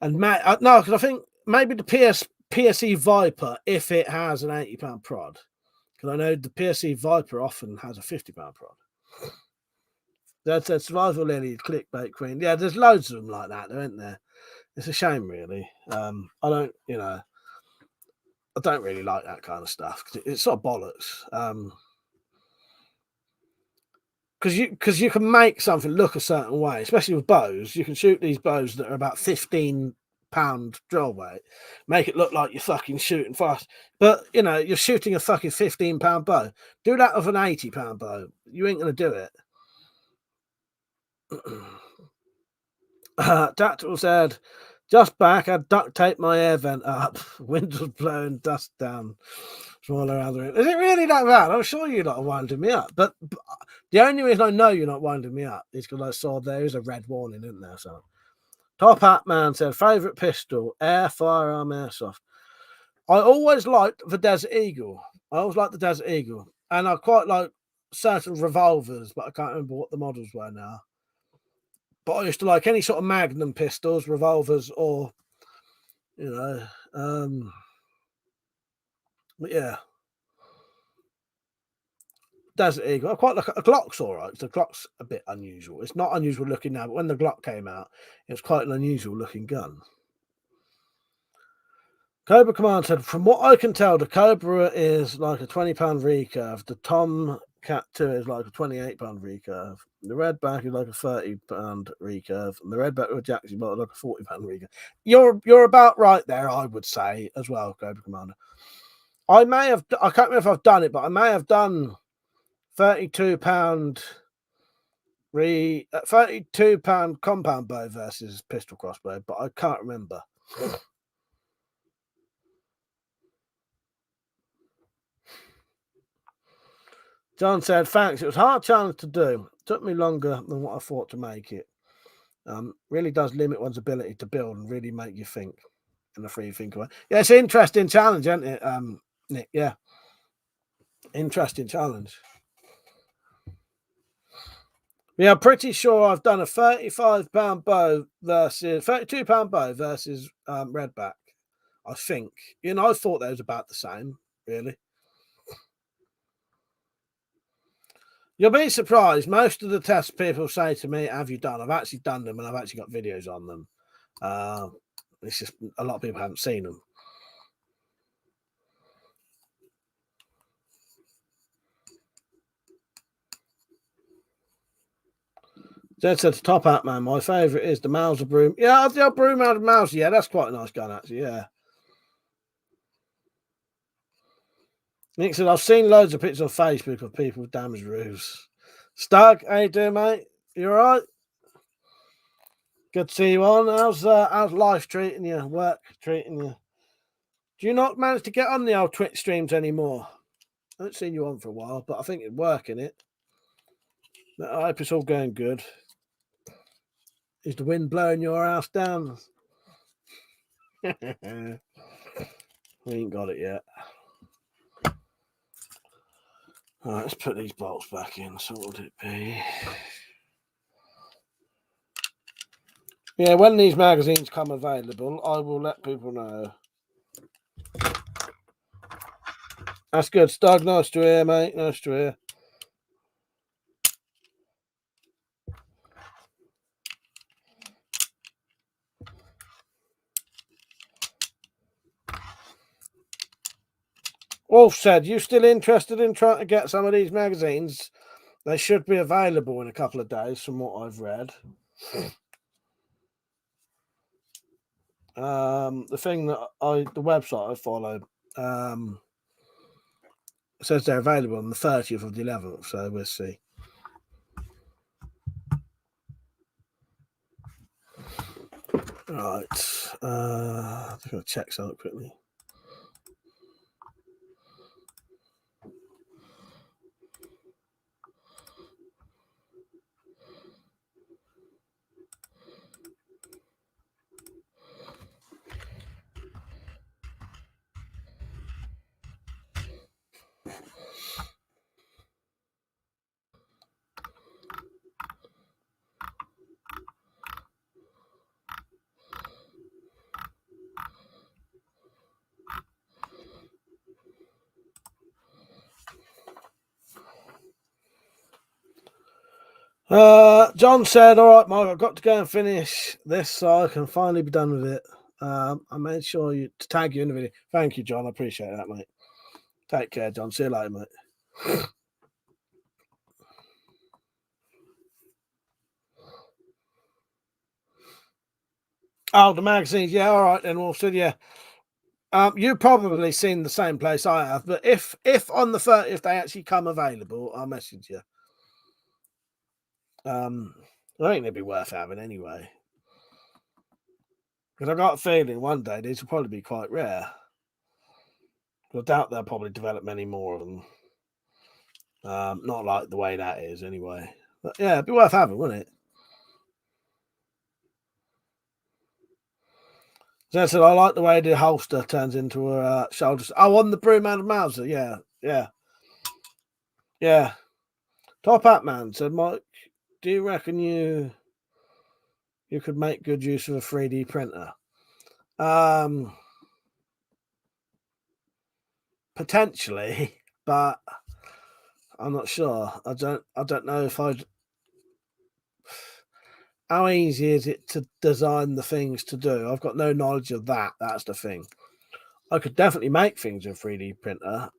And no, because I think maybe the PSE Viper, if it has an £80 prod, because I know the PSE Viper often has a £50 prod. That's a survival lily clickbait queen. Yeah, there's loads of them like that, there, isn't there? It's a shame, really. I don't really like that kind of stuff because it's sort of bollocks. Because you can make something look a certain way, especially with bows. You can shoot these bows that are about £15 drill weight, make it look like you're fucking shooting fast. But you're shooting a fucking £15 bow. Do that with an £80 bow. You ain't gonna do it. Tactical said, just back, I duct taped my air vent up. Wind was blowing dust down from all around the room. Is it really that bad? I'm sure you're not winding me up. But the only reason I know you're not winding me up is because I saw there is a red warning, isn't there? So, Top Hat Man said, favourite pistol, air, firearm, airsoft. I always liked the Desert Eagle. And I quite like certain revolvers, but I can't remember what the models were now. But I used to like any sort of Magnum pistols, revolvers, or but yeah, Desert Eagle. I quite like a Glock's all right. The Glock's a bit unusual. It's not unusual looking now, but when the Glock came out, it was quite an unusual looking gun. Cobra Command said, from what I can tell, the Cobra is like a £20 recurve. The Tomcat 2 is like a £28 recurve. The Redback is like a £30 recurve. And the Redback with Jackson is like a £40 recurve. You're about right there, I would say, as well, Cobra Commander. I can't remember if I've done it, but I may have done £32 compound bow versus pistol crossbow, but I can't remember. John said, thanks. It was a hard challenge to do. It took me longer than what I thought to make it. Really does limit one's ability to build and really make you think in a free thinker way. Yeah, it's an interesting challenge, isn't it, Nick? Yeah. Interesting challenge. Yeah, I'm pretty sure I've done a £32 bow versus Redback. I think. I thought they was about the same, really. You'll be surprised. Most of the tests people say to me, have you done? I've actually done them and I've actually got videos on them. It's just a lot of people haven't seen them. Jed said to Top Hat Man, my favourite is the Mauser broom. Yeah, the old broom out of Mauser. Yeah, that's quite a nice gun, actually. Yeah. Nick said, I've seen loads of pictures on Facebook of people with damaged roofs. Stug, how you doing, mate? You all right? Good to see you on. How's life treating you? Work treating you? Do you not manage to get on the old Twitch streams anymore? I haven't seen you on for a while, but I think it's working it. I hope it's all going good. Is the wind blowing your house down? We ain't got it yet. All right, let's put these bolts back in. So what would it be? Yeah, when these magazines come available, I will let people know. That's good, Stug. Nice to hear, mate. Nice to hear. Wolf said, you still interested in trying to get some of these magazines? They should be available in a couple of days from what I've read. The thing that the website I follow, says they're available on the 30th of the 11th, so we'll see. Right. I'm going to check something quickly. John said, all right, Mike, I've got to go and finish this so I can finally be done with it. I made sure to tag you in the video. Thank you, John. I appreciate that, mate. Take care, John. See you later, mate. Oh, the magazines. Yeah, all right, then. Well, so yeah. You've probably seen the same place I have, but if on the 30th they actually come available, I'll message you. I think they'd be worth having anyway. Because I've got a feeling one day these will probably be quite rare. I doubt they'll probably develop many more of them. Not like the way that is anyway. But yeah, it'd be worth having, wouldn't it? So I said, I like the way the holster turns into a shoulder. Oh, on the Brewman Mauser. Yeah, yeah. Yeah. Top Hat Man said, Mike, do you reckon you could make good use of a 3D printer? Potentially, but I'm not sure. I don't know if I'd. How easy is it to design the things to do? I've got no knowledge of that. That's the thing. I could definitely make things in 3D printer.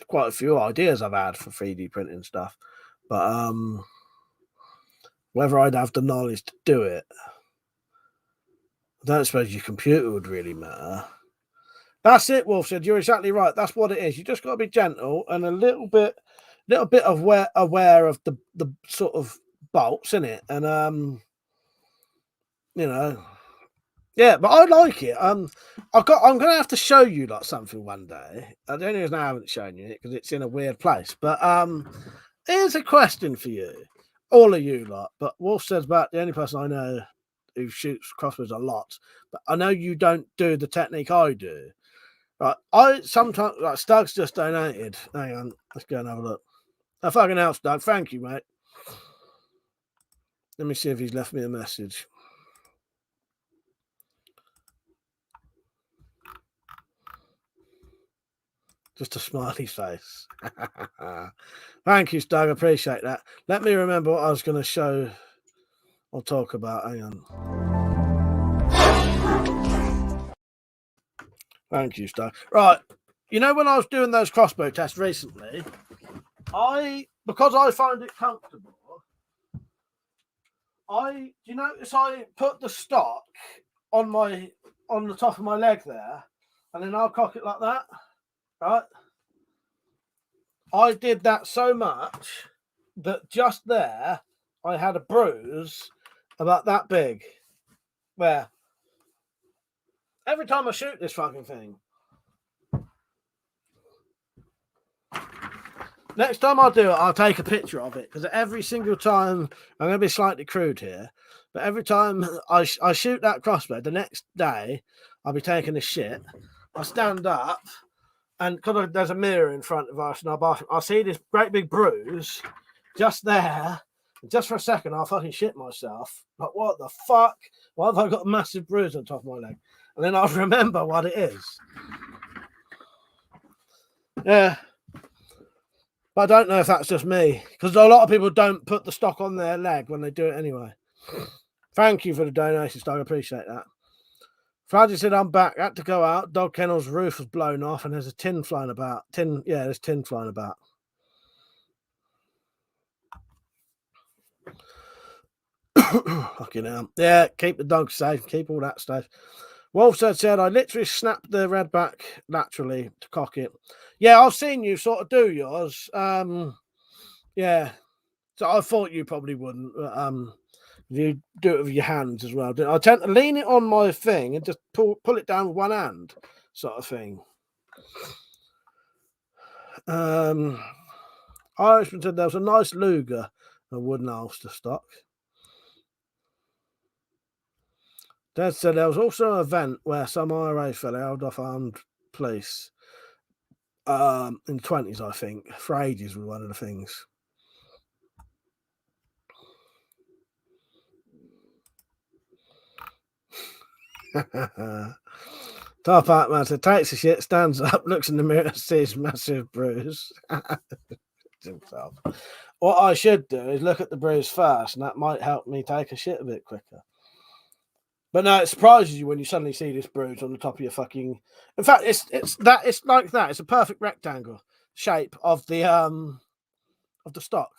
Quite a few ideas I've had for 3D printing stuff, but whether I'd have the knowledge to do it, I don't suppose your computer would really matter. That's it, Wolf said. You're exactly right. That's what it is. You just got to be gentle and a little bit of aware of the sort of bolts in it, and you know, yeah. But I like it. I'm gonna have to show you like something one day. The only reason I haven't shown you it because it's in a weird place. But here's a question for you, all of you lot. But Wolf says about the only person I know who shoots crossbows a lot. But I know you don't do the technique I do. Right, I sometimes like Stug's just donated. Hang on, let's go and have a look. Oh, fucking hell, Stug. Thank you, mate. Let me see if he's left me a message. Just a smiley face. Thank you, Stug. I appreciate that. Let me remember what I was going to show or talk about. Hang on. Thank you, Stug. Right. You know, when I was doing those crossbow tests recently, because I find it comfortable, do you notice I put the stock on the top of my leg there, and then I'll cock it like that, right? I did that so much that just there I had a bruise about that big. Where every time I shoot this fucking thing. Next time I do it, I'll take a picture of it because every single time, I'm going to be slightly crude here, but every time I shoot that crossbow, the next day I'll be taking a shit. I stand up, and because there's a mirror in front of us in our bathroom, I see this great big bruise just there. And just for a second, I'll fucking shit myself. Like, what the fuck? Why have I got a massive bruise on top of my leg? And then I'll remember what it is. Yeah. But I don't know if that's just me, because a lot of people don't put the stock on their leg when they do it anyway. Thank you for the donation, Stock. I appreciate that. Fradgy said, I'm back. Had to go out. Dog kennel's roof was blown off and there's a tin flying about. There's tin flying about. Fucking hell. Yeah, keep the dog safe. Keep all that safe. Wolf said, I literally snapped the red back laterally to cock it. Yeah, I've seen you sort of do yours. Yeah. So I thought you probably wouldn't. You do it with your hands as well. I tend to lean it on my thing and just pull it down with one hand, sort of thing. Irishman said there was a nice Luger, a wooden holster stock. Dad said there was also an event where some IRA fella held off armed police in the 20s, I think. For ages was one of the things. Top Hat Man said, takes a shit, stands up, looks in the mirror, sees massive bruise. himself. What I should do is look at the bruise first, and that might help me take a shit a bit quicker. But no, it surprises you when you suddenly see this bruise on the top of your fucking. In fact, it's like that. It's a perfect rectangle shape of the stock.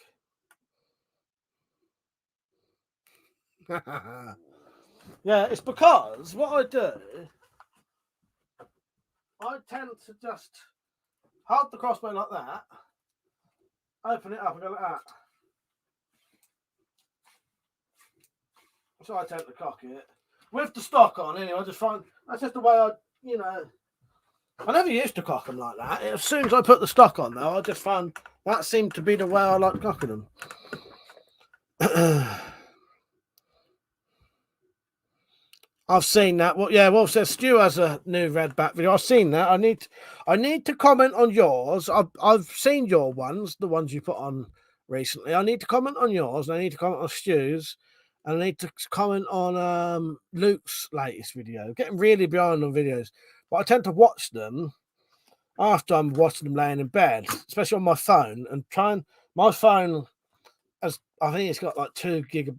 Yeah, it's because what I do, I tend to just hold the crossbow like that, open it up and go like that. So I tend to cock it. With the stock on, anyway, I just find that's just the way I never used to cock them like that. As soon as I put the stock on, though, I just found that seemed to be the way I like cocking them. I've seen that. Well, yeah. Well, says Stu has a new red back video. I've seen that. I need to comment on yours. I've seen your ones, the ones you put on recently. I need to comment on yours. And I need to comment on Stu's, and I need to comment on Luke's latest video. Getting really behind on videos, but I tend to watch them after I'm watching them laying in bed, especially on my phone. And my phone, as I think it's got like 2 gig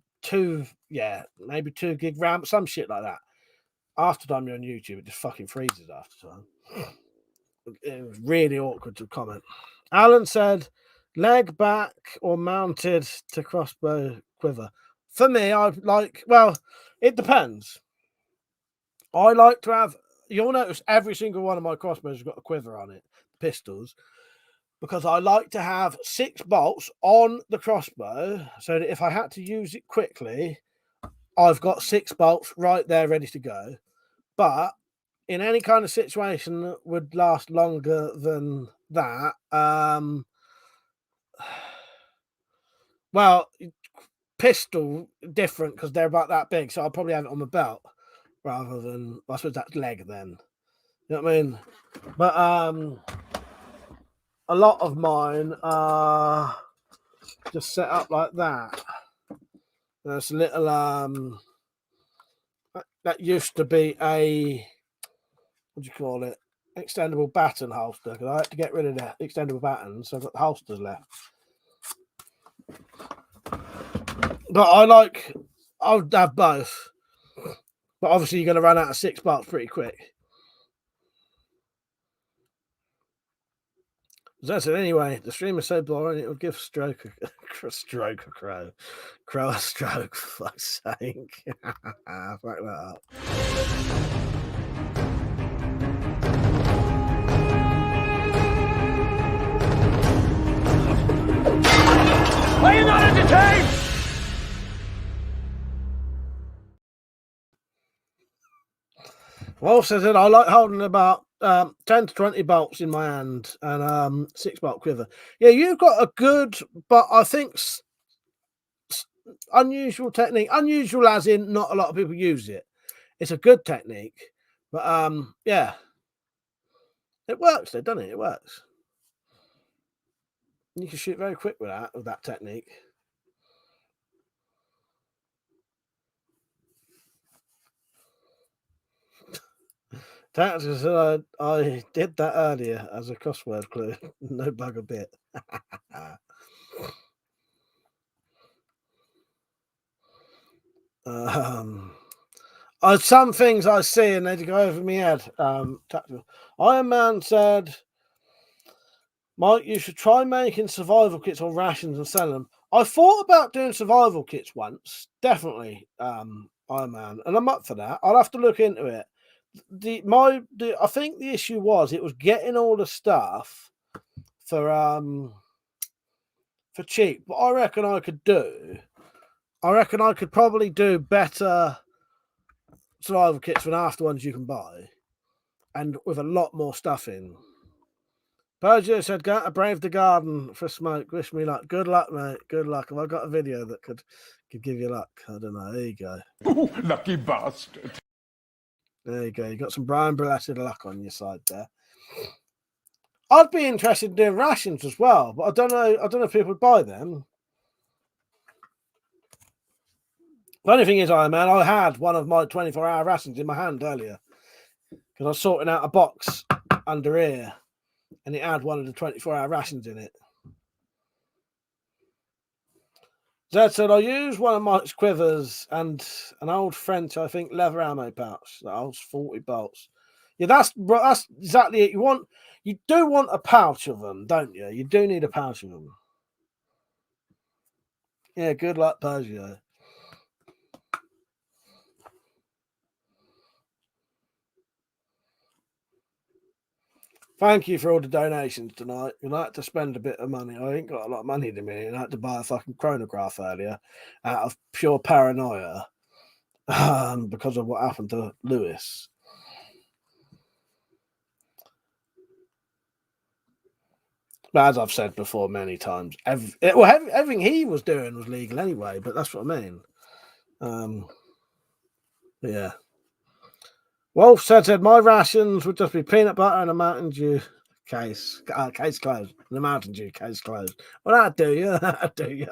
maybe 2 gig RAM, some shit like that. After time you're on YouTube, it just fucking freezes after time. It was really awkward to comment. Alan said, leg back or mounted to crossbow quiver. For me, it depends. I like to have, you'll notice every single one of my crossbows has got a quiver on it, pistols, because I like to have 6 bolts on the crossbow so that if I had to use it quickly, I've got 6 bolts right there ready to go. But in any kind of situation that would last longer than that, pistol different because they're about that big, so I'll probably have it on my belt rather than, I suppose that's leg then. You know what I mean? But a lot of mine are just set up like that. There's a little that used to be a, what do you call it, extendable baton holster, because I had to get rid of the extendable batons, so I've got the holsters left. But I would have both, but obviously you're going to run out of 6 bolts pretty quick. As I said, anyway, the stream is so boring it would give crow a stroke, for fuck's sake. Fuck that up. Are you not entertained? Wolf says that I like holding about 10 to 20 bolts in my hand and 6 bolt quiver. Yeah, you've got a good, but I think unusual technique. Unusual as in not a lot of people use it. It's a good technique, but yeah, it works though, doesn't it? It works. You can shoot very quick with that technique. Tactics said I did that earlier as a crossword clue. No bug a bit. Some things I see and they go over my head. Tactical. Iron Man said, Mike, you should try making survival kits or rations and selling them. I thought about doing survival kits once, definitely, Iron Man, and I'm up for that. I'll have to look into it. I think the issue was it was getting all the stuff for cheap, but I reckon I could probably do better survival kits than after ones you can buy, and with a lot more stuff in. Persia said, "Go to brave the garden for smoke. Wish me luck. Good luck, mate. Good luck." Have I got a video that could give you luck? I don't know. There you go. Ooh, lucky bastard. There you go. You got some Brian Blessed luck on your side there. I'd be interested in doing rations as well, but I don't know if people would buy them. The only thing is, Iron Man, I had one of my 24-hour rations in my hand earlier because I was sorting out a box under here, and it had one of the 24-hour rations in it. Zed said, I used one of Mike's quivers and an old French, I think, leather ammo pouch that holds 40 bolts. Yeah, that's exactly it. You do want a pouch of them, don't you? You do need a pouch of them. Yeah, good luck, Persia. Thank you for all the donations tonight. You'd like to spend a bit of money. I ain't got a lot of money to me. I had to buy a fucking chronograph earlier out of pure paranoia because of what happened to Lewis. But as I've said before many times, everything he was doing was legal anyway, but that's what I mean. Yeah. Wolf said, my rations would just be peanut butter and a Mountain Dew case. Case closed. The Mountain Dew case closed. Well, that'd do you. That'd do you.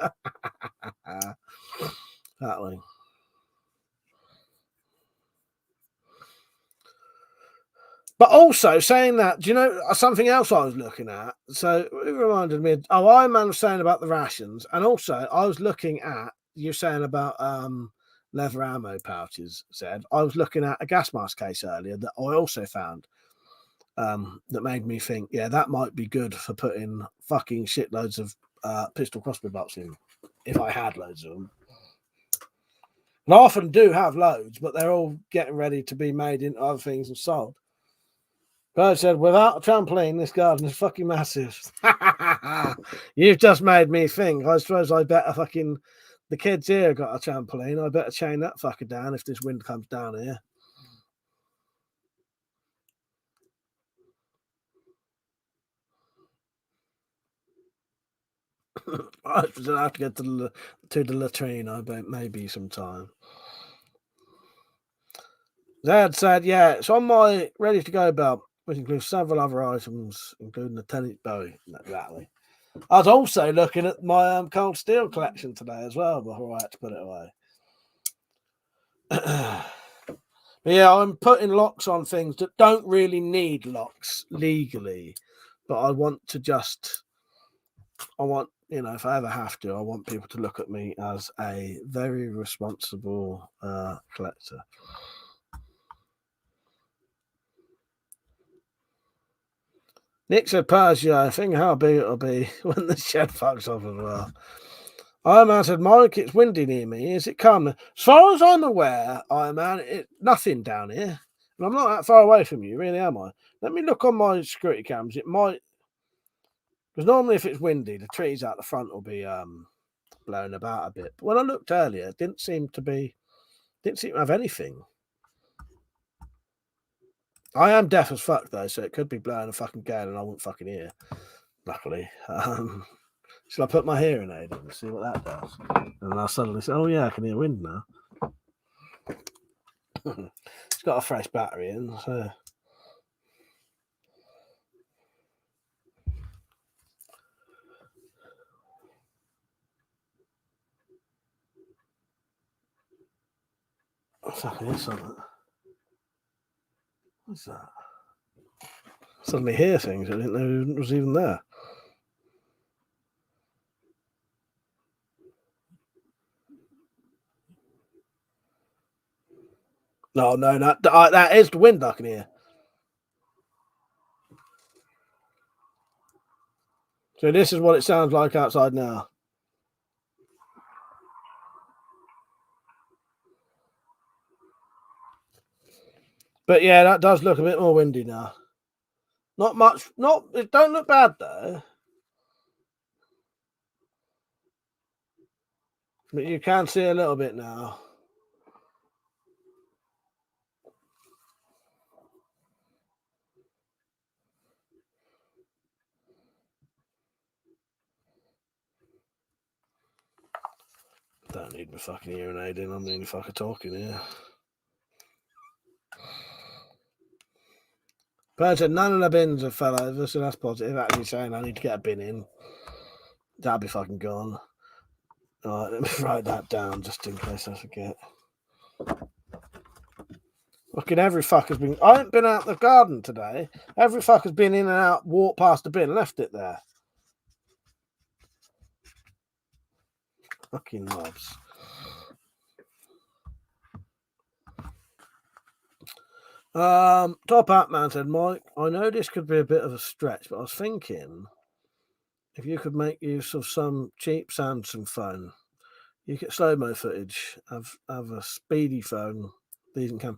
That way. But also saying that, do you know something else I was looking at? So it reminded me of, Iron Man was saying about the rations, and also I was looking at, you're saying about leather ammo pouches, said. I was looking at a gas mask case earlier that I also found that made me think, yeah, that might be good for putting fucking shitloads of pistol crossbow bolts in, if I had loads of them. And I often do have loads, but they're all getting ready to be made into other things and sold. Bird said, without a trampoline, this garden is fucking massive. You've just made me think. I suppose I better fucking... The kids here got a trampoline. I better chain that fucker down if this wind comes down here. I have to get to the latrine, I bet maybe sometime. Zed said, yeah, it's on my ready-to-go belt, which includes several other items, including the tennis bow. Exactly. I was also looking at my cold steel collection today as well before I had to put it away. Yeah, I'm putting locks on things that don't really need locks legally, but I want, if I ever have to, I want people to look at me as a very responsible collector. Nick said, Persia, I think how big it'll be when the shed fucks off as well. Iron Man said, Mike, it's windy near me. Is it coming? As far as I'm aware, Iron Man, nothing down here. And I'm not that far away from you, really, am I? Let me look on my security cams. It might, because normally if it's windy, the trees out the front will be blown about a bit. But when I looked earlier, it didn't seem to have anything. I am deaf as fuck though, so it could be blowing a fucking gale and I wouldn't fucking hear. Luckily. Shall I put my hearing aid in and see what that does? And I'll suddenly say, oh yeah, I can hear wind now. It's got a fresh battery in, so. I can hear something. What's that? Suddenly hear things I didn't know was even there. No, that is the wind I can hear. So this is what it sounds like outside now. But yeah, that does look a bit more windy now. Not much. It don't look bad though. But you can see a little bit now. Don't need my fucking hearing aid in. I'm the only fucker talking here. But said none of the bins have fell over, so that's positive. Actually saying I need to get a bin in. That'll be fucking gone. All right, let me write that down just in case I forget. Fucking every fucker's been... I haven't been out the garden today. Every fucker's been in and out, walked past the bin, left it there. Fucking mobs. Top Hat Man said, Mike, I know this could be a bit of a stretch, but I was thinking if you could make use of some cheap Samsung phone, you get slow-mo footage, have a speedy phone, decent camera.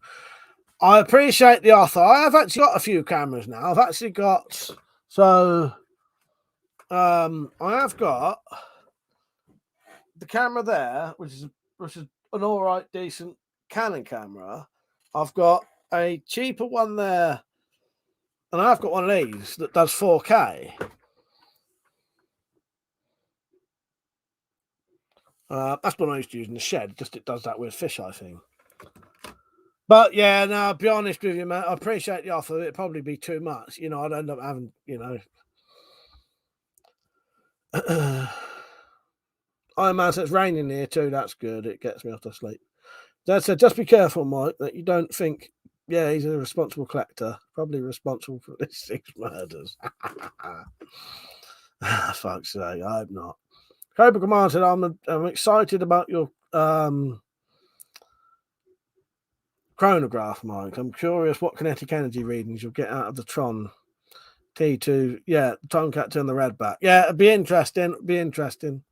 I appreciate the offer. I have actually got a few cameras now. I've actually got I have got the camera there, which is an all right, decent Canon camera. I've got a cheaper one there, and I've got one of these that does 4K. That's what I used to use in the shed. Just it does that with fisheye thing. But yeah, no, I'll be honest with you, man. I appreciate the offer. It'd probably be too much. You know, I'd end up having, you know. Iron Man says it's raining here too. That's good. It gets me off to sleep. Dad said, just be careful, Mike, that you don't think, yeah, he's a responsible collector. Probably responsible for these 6 murders. Fuck's sake, I hope not. Cobra Command said, I'm excited about your chronograph, Mike. I'm curious what kinetic energy readings you'll get out of the Tron T2. Yeah, Tomcat turn the red back. Yeah, it'd be interesting.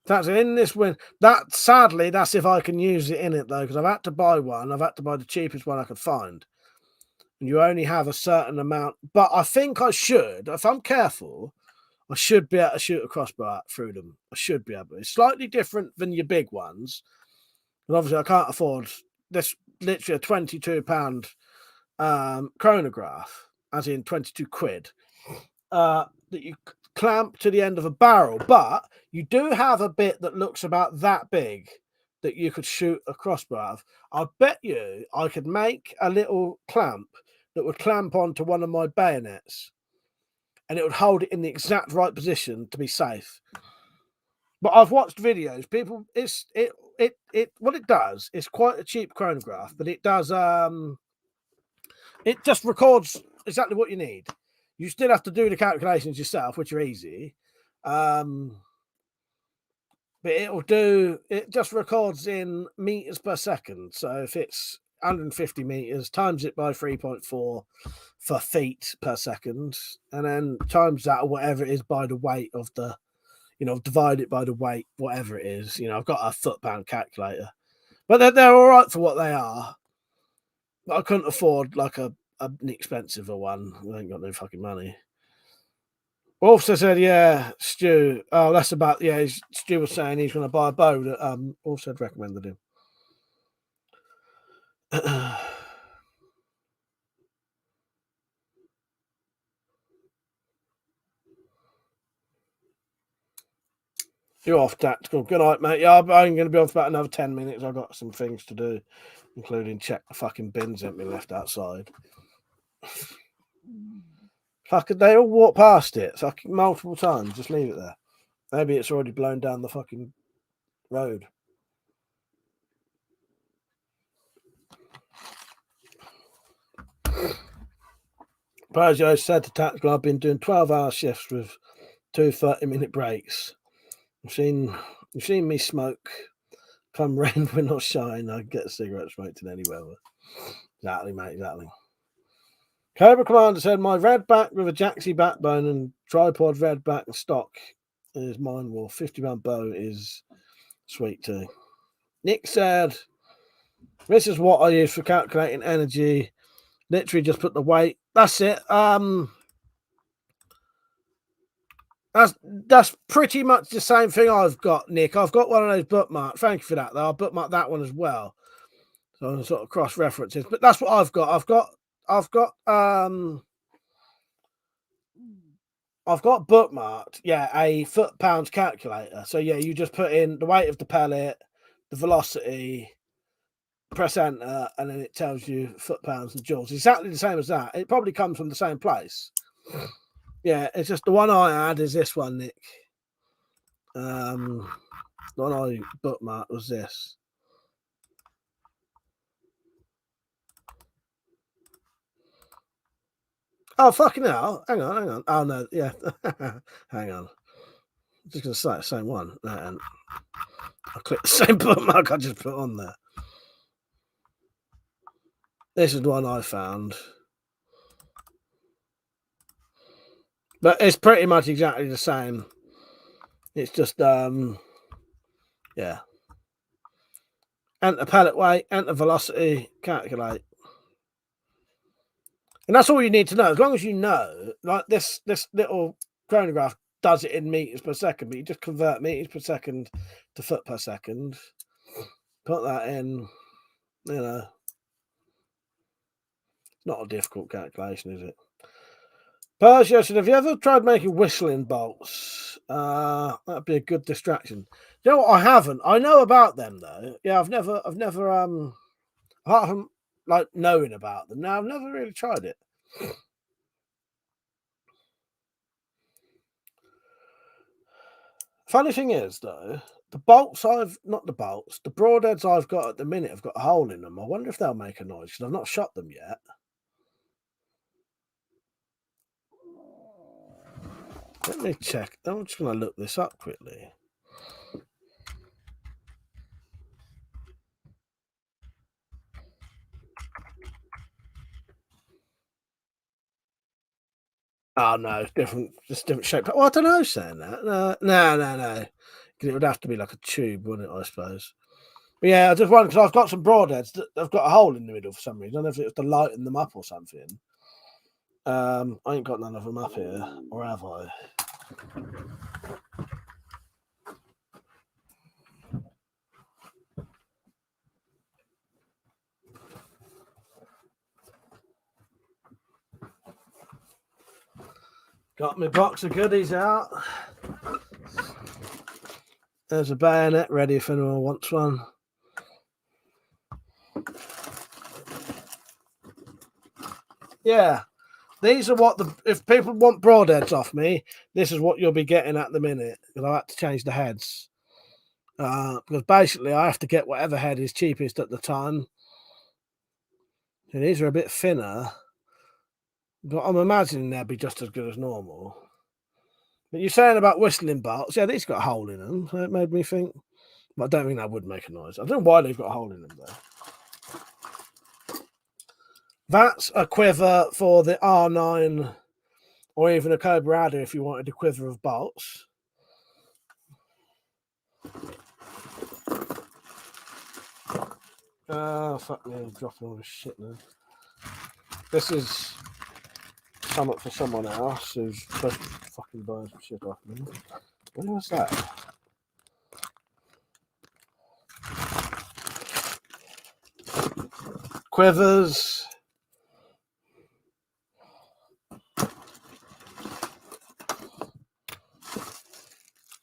That's in this win. That sadly, that's if I can use it in it though, because I've had to buy one. I've had to buy the cheapest one I could find. And you only have a certain amount. But I think I should, if I'm careful, I should be able to shoot a crossbow through them. I should be able. It's slightly different than your big ones. And obviously I can't afford this literally a £22 chronograph, as in 22 quid, that you clamp to the end of a barrel, but you do have a bit that looks about that big that you could shoot a crossbow of. I bet you I could make a little clamp that would clamp onto one of my bayonets and it would hold it in the exact right position to be safe. But I've watched videos, people, what it does, it's quite a cheap chronograph, but it does it just records exactly what you need. You still have to do the calculations yourself, which are easy. But it just records in meters per second. So if it's 150 meters, times it by 3.4 for feet per second, and then times that or whatever it is by the weight of the, divide it by the weight, whatever it is. I've got a foot-pound calculator. But they're all right for what they are. But I couldn't afford like an expensive one. I ain't got no fucking money. Also said, yeah, Stu. Oh, that's about, yeah, Stu was saying he's going to buy a bow that also recommended him. You're off tactical. Good night, mate. Yeah, I'm going to be off about another 10 minutes. I've got some things to do, including check the fucking bins that we left outside. Fucking, they all walk past it fucking multiple times. Just leave it there. Maybe it's already blown down the fucking road. Peugeot said to Tactical, I've been doing 12-hour shifts with 2 30-minute breaks. You've seen me smoke. Come rain, wind or shine, I get a cigarette smoked in any weather. Exactly, mate, exactly. Cobra Commander said, my redback with a Jaxie backbone and tripod redback and stock is mine wolf. £50 bow is sweet too. Nick said, this is what I use for calculating energy. Literally just put the weight. That's it. That's pretty much the same thing I've got, Nick. I've got one of those bookmarks. Thank you for that, though. I'll bookmark that one as well. So I'm sort of cross references. But that's what I've got. I've got bookmarked, yeah, a foot-pounds calculator. So yeah, you just put in the weight of the pellet, the velocity, press enter, and then it tells you foot-pounds and joules. Exactly the same as that. It probably comes from the same place. Yeah, it's just the one I had is this one, Nick. The one I bookmarked was this. Oh, fucking hell. Hang on. Oh, no, yeah. Hang on. just going to say the same one. And I click the same bookmark I just put on there. This is the one I found. But it's pretty much exactly the same. It's just, yeah. Enter pallet weight, enter velocity, calculate. And that's all you need to know. As long as you know, like this little chronograph does it in meters per second, but you just convert meters per second to foot per second. Put that in, you know. It's not a difficult calculation, is it? Persia said, have you ever tried making whistling bolts? That'd be a good distraction. You know what? I haven't. I know about them though. Yeah, I've never apart from like knowing about them. No, I've never really tried it. Funny thing is though, the broadheads I've got at the minute have got a hole in them. I wonder if they'll make a noise because I've not shot them yet. Let me check. I'm just going to look this up quickly. Oh no, it's different. Just different shape. Oh, I don't know. Saying that, no. It would have to be like a tube, wouldn't it? I suppose. But yeah, I just wondered because I've got some broadheads that have got a hole in the middle for some reason. I don't know if it was to lighten them up or something. I ain't got none of them up here, or have I? Got my box of goodies out. There's a bayonet ready if anyone wants one. Yeah, these are what if people want broadheads off me, this is what you'll be getting at the minute. Because I had to change the heads. Because basically I have to get whatever head is cheapest at the time. And these are a bit thinner. But I'm imagining they'll be just as good as normal. But you're saying about whistling bolts, yeah, these got a hole in them. So it made me think. But I don't think that would make a noise. I don't know why they've got a hole in them though. That's a quiver for the R9 or even a Cobra Adder if you wanted a quiver of bolts. Fuck me, I'm dropping all this shit now. This is something for someone else who's supposed to fucking buy some shit off me. What was that? Quivers.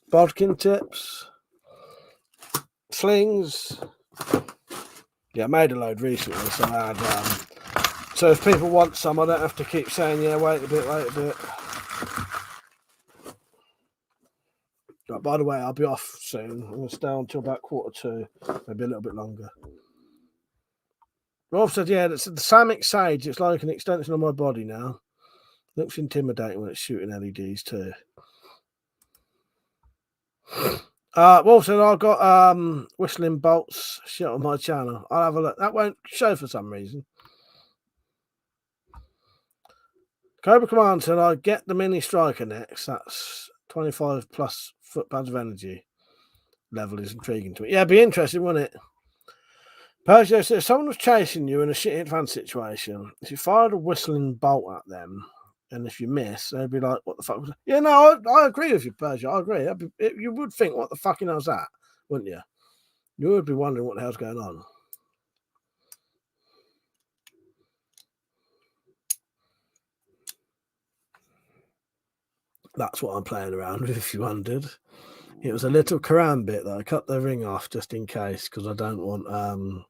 Bodkin tips. Slings. Yeah, I made a load recently, so I had. So if people want some, I don't have to keep saying, yeah, wait a bit. Right, by the way, I'll be off soon. I'm going to stay on until about 1:45, maybe a little bit longer. Rob said, yeah, the Samick Sage, it's like an extension of my body now. Looks intimidating when it's shooting LEDs too. Wolf said, I've got whistling bolts shit on my channel. I'll have a look. That won't show for some reason. Cobra Command said, I get the mini striker next. That's 25 plus foot-pounds of energy. Level is intriguing to me. Yeah, it'd be interesting, wouldn't it? Persia said, if someone was chasing you in a shitty advanced situation, if you fired a whistling bolt at them, and if you miss, they'd be like, what the fuck was that? Yeah, no, I agree with you, Persia. I agree. You would think, what the fucking hell's that? Wouldn't you? You would be wondering what the hell's going on. That's what I'm playing around with, if you wondered. It was a little karambit that I cut the ring off just in case, because I don't want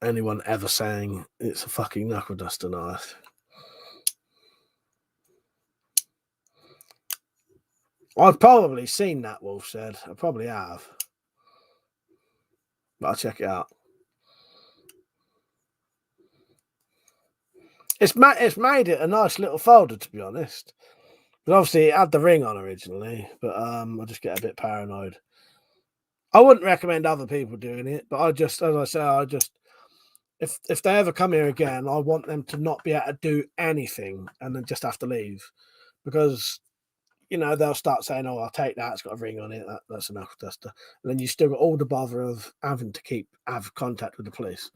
anyone ever saying it's a fucking knuckle duster knife. I've probably seen that, Wolf said. I probably have. But I'll check it out. It's made it a nice little folder, to be honest. But obviously, it had the ring on originally, but I just get a bit paranoid. I wouldn't recommend other people doing it, but I just, as I say, if they ever come here again, I want them to not be able to do anything and then just have to leave, because they'll start saying, "Oh, I'll take that. It's got a ring on it. That's a knuckle duster," and then you still got all the bother of having to have contact with the police.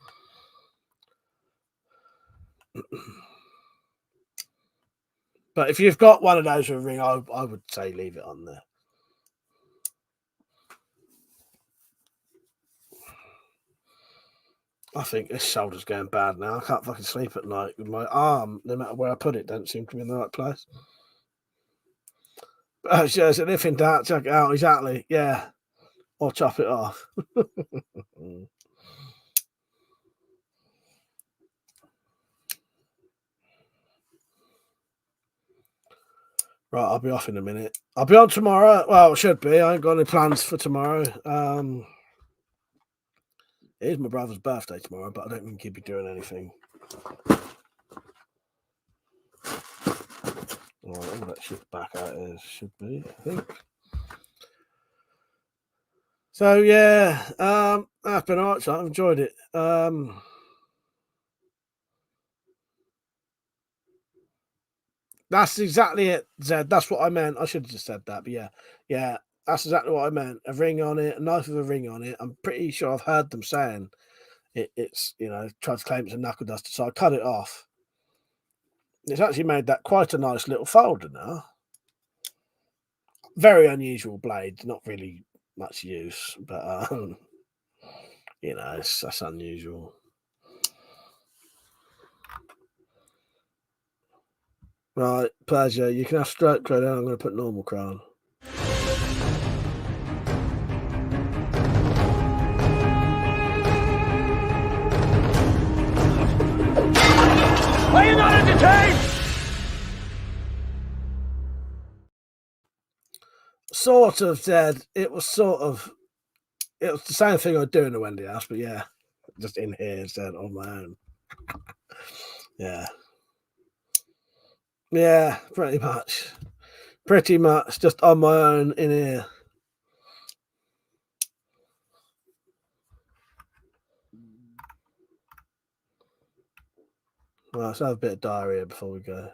But if you've got one of those with a ring, I would say leave it on there. I think this shoulder's going bad now. I can't fucking sleep at night with my arm, no matter where I put it, don't seem to be in the right place. But so if in doubt, check it out. Exactly. Yeah. Or chop it off. Right, I'll be off in a minute. I'll be on tomorrow. Well, it should be. I ain't got any plans for tomorrow. It is my brother's birthday tomorrow, but I don't think he'll be doing anything. All right, all that shit back out is should be, I think. So yeah, that's been alright. So I've enjoyed it. That's exactly it, Zed. That's what I meant. I should have just said that, but yeah, that's exactly what I meant. A ring on it, a knife with a ring on it. I'm pretty sure I've heard them saying it's tried to claim it's a knuckle duster, so I cut it off. It's actually made that quite a nice little folder now. Very unusual blade, not really much use, but that's unusual. Right, pleasure. You can have stroke credit. I'm going to put normal crown. Are you not entertained? Sort of said it was the same thing I'd do in the Wendy house, but yeah, just in here instead on my own. Yeah, pretty much just on my own in here. Well, let's have a bit of diarrhea before we go.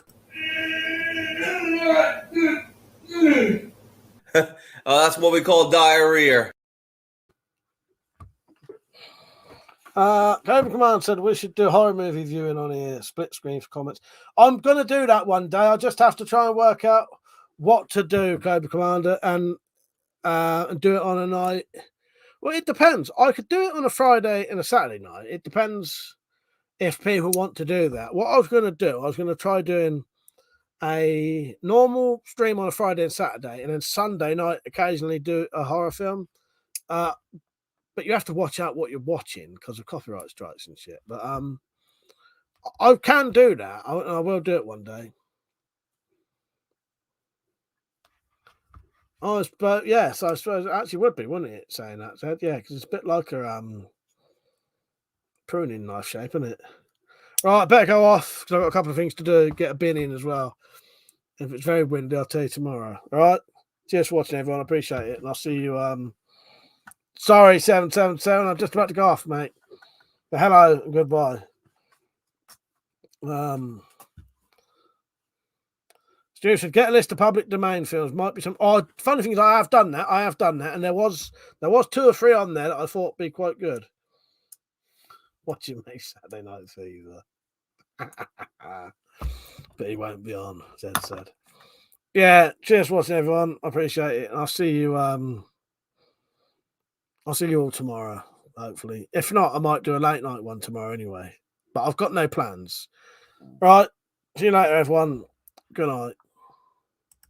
Oh, that's what we call diarrhea. Cobra Command said we should do horror movie viewing on here, split screen for comments. I'm going to do that one day. I just have to try and work out what to do, Cobra Commander, and do it on a night. Well, it depends. I could do it on a Friday and a Saturday night. It depends if people want to do that. What I was going to do, I was going to try doing a normal stream on a Friday and Saturday, and then Sunday night occasionally do a horror film. But you have to watch out what you're watching because of copyright strikes and shit. But I can do that. I will do it one day. But yes, I suppose it actually would be, wouldn't it? Saying that, Ted? Yeah, because it's a bit like a pruning knife shape, isn't it? Right, I better go off because I've got a couple of things to do. Get a bin in as well. If it's very windy, I'll tell you tomorrow. All right. Cheers for watching, everyone. I appreciate it, and I'll see you. Sorry, 777. I'm just about to go off, mate. But hello and goodbye. Stu said, get a list of public domain films. Might be some. Oh, funny thing is, I have done that, and there was 2 or 3 on there that I thought would be quite good. Watching me Saturday Night Fever. But he won't be on, Zed said. Yeah, cheers for watching, everyone. I appreciate it. And I'll see you. I'll see you all tomorrow, hopefully. If not, I might do a late night one tomorrow anyway. But I've got no plans. Right. See you later, everyone. Good night.